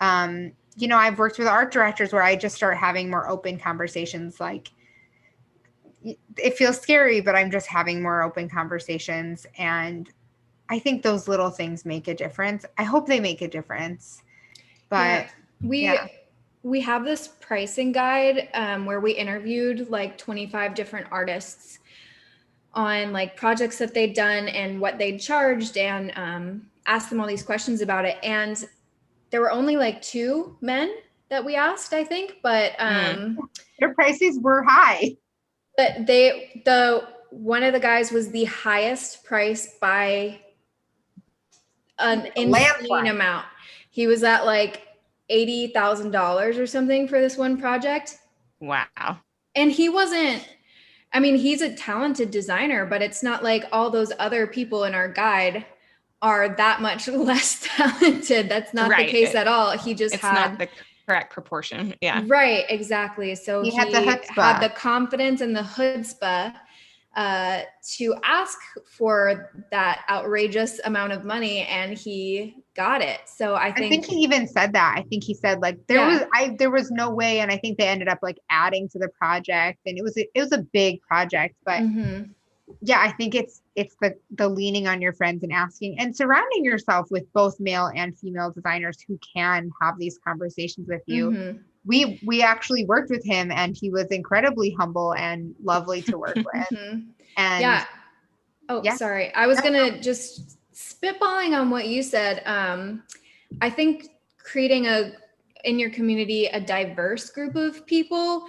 Speaker 1: I've worked with art directors where I just start having more open conversations. Like, it feels scary, but I'm just having more open conversations. And I think those little things make a difference. I hope they make a difference. But
Speaker 3: we have this pricing guide where we interviewed like 25 different artists on like projects that they'd done and what they'd charged, and asked them all these questions about it. And there were only like 2 men that we asked, I think, but
Speaker 1: their prices were high.
Speaker 3: But one of the guys was the highest price by an insane amount. He was at like $80,000 or something for this one project.
Speaker 2: Wow.
Speaker 3: And he's a talented designer, but it's not like all those other people in our guide are that much less talented. That's not the case at all. He just
Speaker 2: correct proportion. Yeah.
Speaker 3: Right. Exactly. So he had the confidence and the chutzpah to ask for that outrageous amount of money, and he got it. So I think
Speaker 1: he even said that. I think he said like there was no way, and I think they ended up like adding to the project, and it was a big project, but yeah, I think it's the leaning on your friends and asking and surrounding yourself with both male and female designers who can have these conversations with you. We actually worked with him, and he was incredibly humble and lovely to work with. And
Speaker 3: sorry. I was gonna just spitballing on what you said. I think creating in your community a diverse group of people,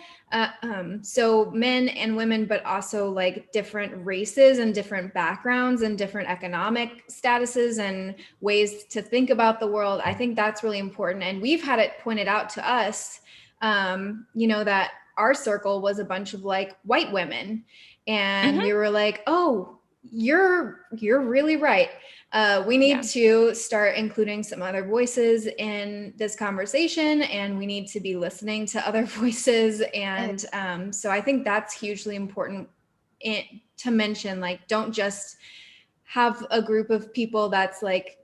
Speaker 3: so men and women, but also like different races and different backgrounds and different economic statuses and ways to think about the world. I think that's really important. And we've had it pointed out to us, that our circle was a bunch of like white women, and we were like, oh, you're really right. We need to start including some other voices in this conversation, and we need to be listening to other voices. And so I think that's hugely important to mention. Like, don't just have a group of people that's like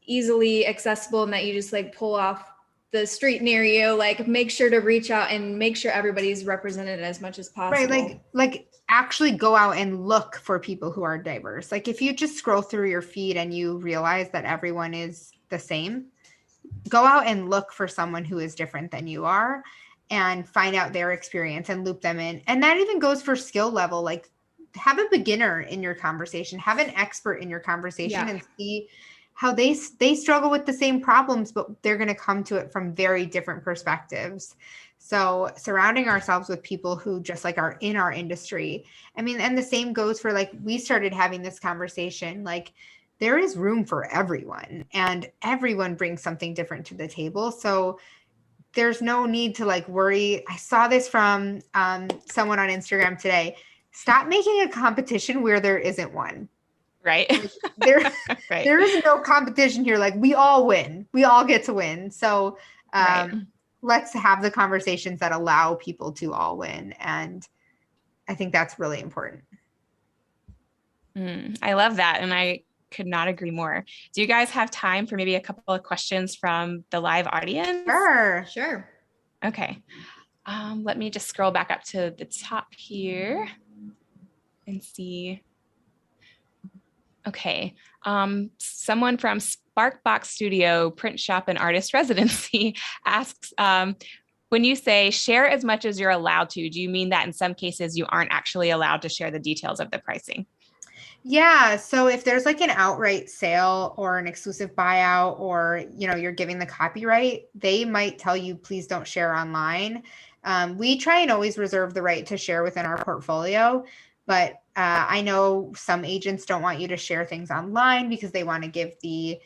Speaker 3: easily accessible and that you just like pull off the street near you. Like, make sure to reach out and make sure everybody's represented as much as possible.
Speaker 1: Right. Like actually go out and look for people who are diverse. Like, if you just scroll through your feed and you realize that everyone is the same, go out and look for someone who is different than you are and find out their experience and loop them in. And that even goes for skill level. Like, have a beginner in your conversation, have an expert in your conversation, and see how they struggle with the same problems, but they're going to come to it from very different perspectives. So surrounding ourselves with people who just like are in our industry. I mean, and the same goes for like, we started having this conversation, like there is room for everyone and everyone brings something different to the table. So there's no need to like worry. I saw this from someone on Instagram today. Stop making a competition where there isn't one.
Speaker 2: Right.
Speaker 1: Like, there is no competition here. Like, we all win. We all get to win. So let's have the conversations that allow people to all win. And I think that's really important.
Speaker 2: I love that. And I could not agree more. Do you guys have time for maybe a couple of questions from the live audience?
Speaker 3: Sure.
Speaker 2: Okay. Let me just scroll back up to the top here and see. Okay. Someone from Sparkbox Studio, Print Shop and Artist Residency asks, when you say share as much as you're allowed to, do you mean that in some cases you aren't actually allowed to share the details of the pricing?
Speaker 1: Yeah. So if there's like an outright sale or an exclusive buyout, or, you're giving the copyright, they might tell you, please don't share online. We try and always reserve the right to share within our portfolio, but I know some agents don't want you to share things online because they want to give the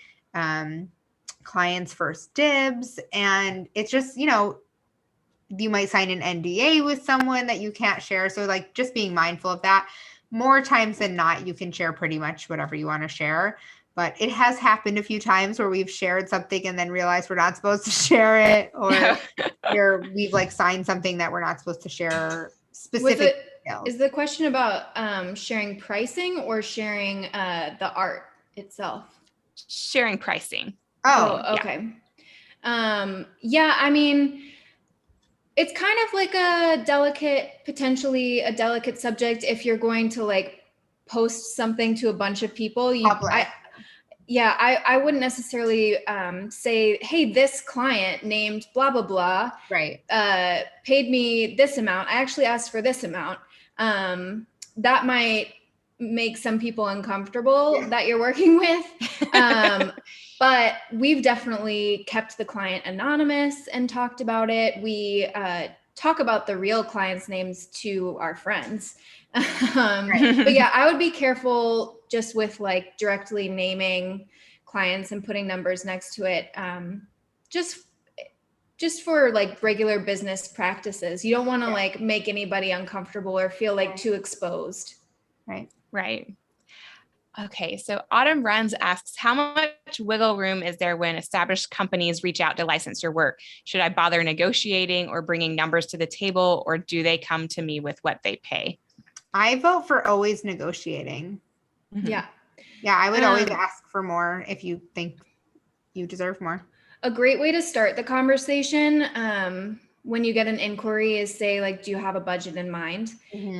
Speaker 1: clients first dibs. And it's just, you might sign an NDA with someone that you can't share. So like, just being mindful of that. More times than not, you can share pretty much whatever you want to share. But it has happened a few times where we've shared something and then realized we're not supposed to share it, or where we've like signed something that we're not supposed to share specific details.
Speaker 3: Is the question about sharing pricing or sharing the art itself?
Speaker 2: Sharing pricing.
Speaker 3: Oh, okay. Yeah, I mean, it's kind of like potentially a delicate subject if you're going to like post something to a bunch of people. I wouldn't necessarily say, hey, this client named blah, blah, blah, paid me this amount. I actually asked for this amount. That might make some people uncomfortable that you're working with. But we've definitely kept the client anonymous and talked about it. We talk about the real clients' names to our friends. But yeah, I would be careful just with like directly naming clients and putting numbers next to it. Just for like regular business practices. You don't want to like make anybody uncomfortable or feel like too exposed.
Speaker 2: Right. Okay, so Autumn Runs asks, how much wiggle room is there when established companies reach out to license your work? Should I bother negotiating or bringing numbers to the table, or do they come to me with what they pay?
Speaker 1: I vote for always negotiating.
Speaker 3: Yeah.
Speaker 1: Yeah, I would always ask for more if you think you deserve more.
Speaker 3: A great way to start the conversation when you get an inquiry is say, like, do you have a budget in mind?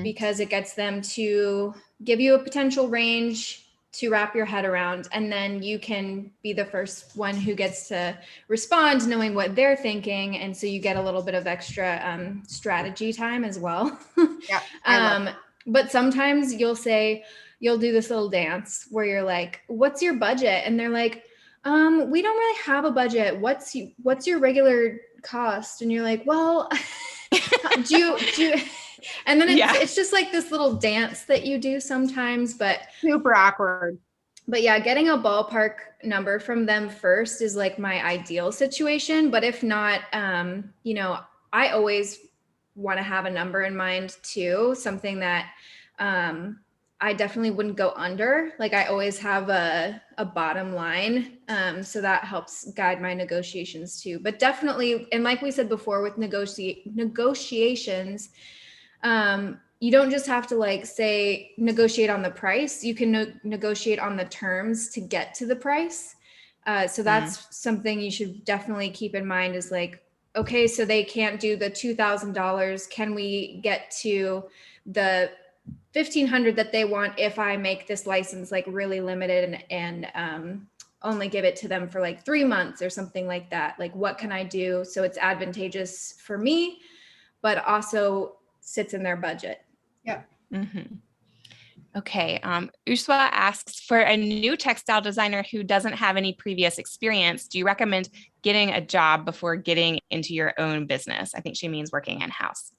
Speaker 3: Because it gets them to give you a potential range to wrap your head around, and then you can be the first one who gets to respond knowing what they're thinking, and so you get a little bit of extra strategy time as well.
Speaker 1: Yeah.
Speaker 3: But sometimes you'll do this little dance where you're like, what's your budget? And they're like, we don't really have a budget. What's your regular cost? And you're like, well, do you, and then it's just like this little dance that you do sometimes, but
Speaker 1: super awkward.
Speaker 3: But yeah, getting a ballpark number from them first is like my ideal situation. But if not, I always want to have a number in mind too, something that, I definitely wouldn't go under. Like I always have a bottom line. So that helps guide my negotiations too. But definitely, and like we said before with negotiations, you don't just have to like say negotiate on the price. You can negotiate on the terms to get to the price. So that's something you should definitely keep in mind is like, okay, so they can't do the $2,000. Can we get to the $1,500 that they want if I make this license like really limited and only give it to them for like 3 months or something like that? Like, what can I do so it's advantageous for me, but also sits in their budget?
Speaker 1: Yeah.
Speaker 2: Okay. Uswa asks, for a new textile designer who doesn't have any previous experience, do you recommend getting a job before getting into your own business? I think she means working in-house.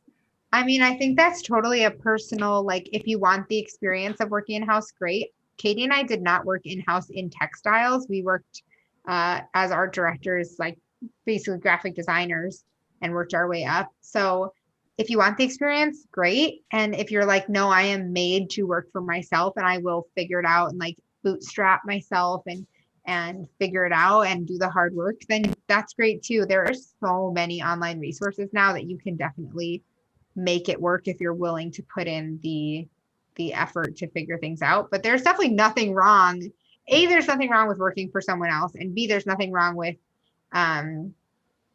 Speaker 1: I mean, I think that's totally a personal, like if you want the experience of working in-house, great. Katie and I did not work in-house in textiles. We worked as art directors, like basically graphic designers, and worked our way up. So if you want the experience, great. And if you're like, no, I am made to work for myself and I will figure it out and like bootstrap myself and figure it out and do the hard work, then that's great too. There are so many online resources now that you can definitely make it work if you're willing to put in the effort to figure things out. But there's definitely nothing wrong. A, there's nothing wrong with working for someone else, and B, there's nothing wrong with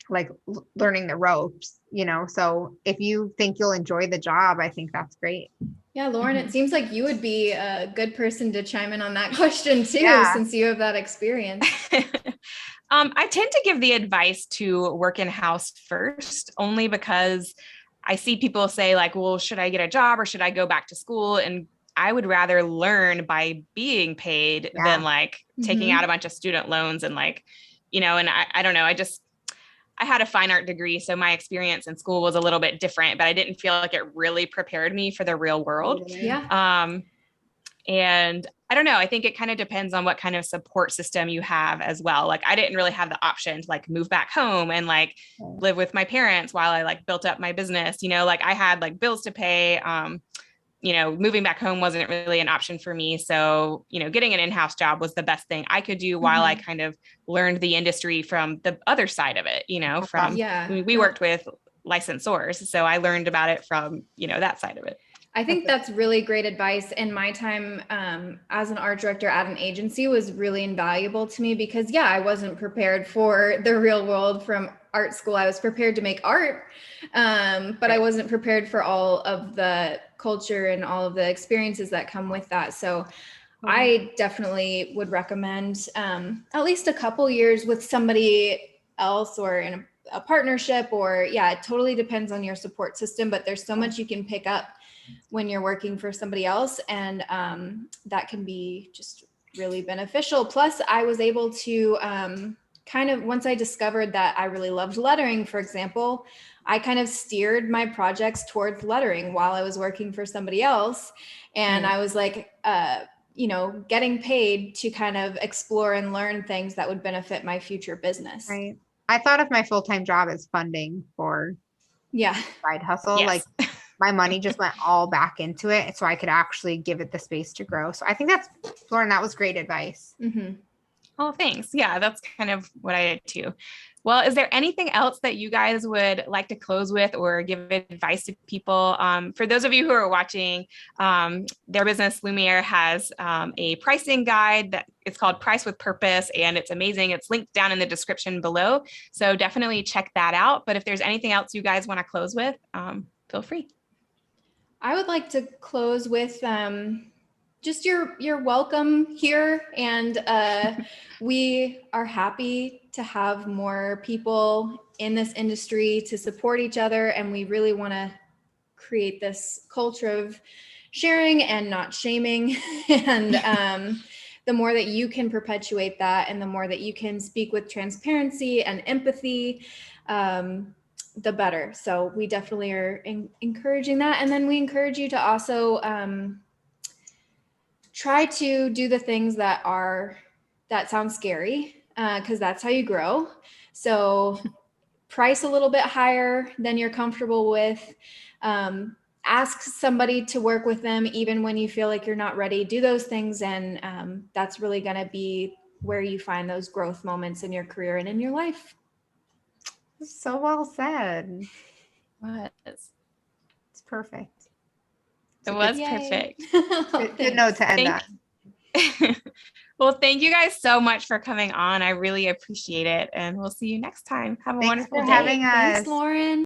Speaker 1: like learning the ropes, so if you think you'll enjoy the job, I think that's great.
Speaker 3: Yeah, Lauren, it seems like you would be a good person to chime in on that question too, since you have that experience.
Speaker 2: I tend to give the advice to work in-house first, only because I see people say like, well, should I get a job or should I go back to school? And I would rather learn by being paid than like taking out a bunch of student loans and like, and I don't know, I had a fine art degree. So my experience in school was a little bit different, but I didn't feel like it really prepared me for the real world.
Speaker 3: Yeah.
Speaker 2: And I don't know, I think it kind of depends on what kind of support system you have as well. Like I didn't really have the option to like move back home and like live with my parents while I like built up my business, like I had like bills to pay. Moving back home wasn't really an option for me. So, getting an in-house job was the best thing I could do while I kind of learned the industry from the other side of it, we worked with licensors. So I learned about it from, that side of it.
Speaker 3: I think that's really great advice. And my time as an art director at an agency was really invaluable to me because, I wasn't prepared for the real world from art school. I was prepared to make art, but I wasn't prepared for all of the culture and all of the experiences that come with that. So I definitely would recommend at least a couple years with somebody else or in a partnership, or it totally depends on your support system, but there's so much you can pick up when you're working for somebody else, and that can be just really beneficial. Plus I was able to kind of, once I discovered that I really loved lettering, for example, I kind of steered my projects towards lettering while I was working for somebody else. And I was like, getting paid to kind of explore and learn things that would benefit my future business.
Speaker 1: Right. I thought of my full-time job as funding for side hustle.
Speaker 2: Yes.
Speaker 1: Like my money just went all back into it. So I could actually give it the space to grow. So I think Lauren, that was great advice.
Speaker 3: Mm-hmm.
Speaker 2: Oh, thanks. Yeah, that's kind of what I did too. Well, is there anything else that you guys would like to close with or give advice to people? For those of you who are watching, their business, Loomier, has a pricing guide that it's called Price with Purpose, and it's amazing. It's linked down in the description below. So definitely check that out. But if there's anything else you guys want to close with, feel free.
Speaker 3: I would like to close with just you're welcome here, and we are happy to have more people in this industry to support each other, and we really want to create this culture of sharing and not shaming. And the more that you can perpetuate that, and the more that you can speak with transparency and empathy, the better. So we definitely are encouraging that. And then we encourage you to also try to do the things that sound scary, because that's how you grow. So price a little bit higher than you're comfortable with. Ask somebody to work with them even when you feel like you're not ready. Do those things, and that's really going to be where you find those growth moments in your career and in your life.
Speaker 1: So well said.
Speaker 2: What?
Speaker 1: It's perfect.
Speaker 2: It was perfect.
Speaker 1: Good note to end that.
Speaker 2: Well, thank you guys so much for coming on. I really appreciate it. And we'll see you next time. Have a wonderful day.
Speaker 1: Thanks for having us.
Speaker 3: Thanks, Lauren.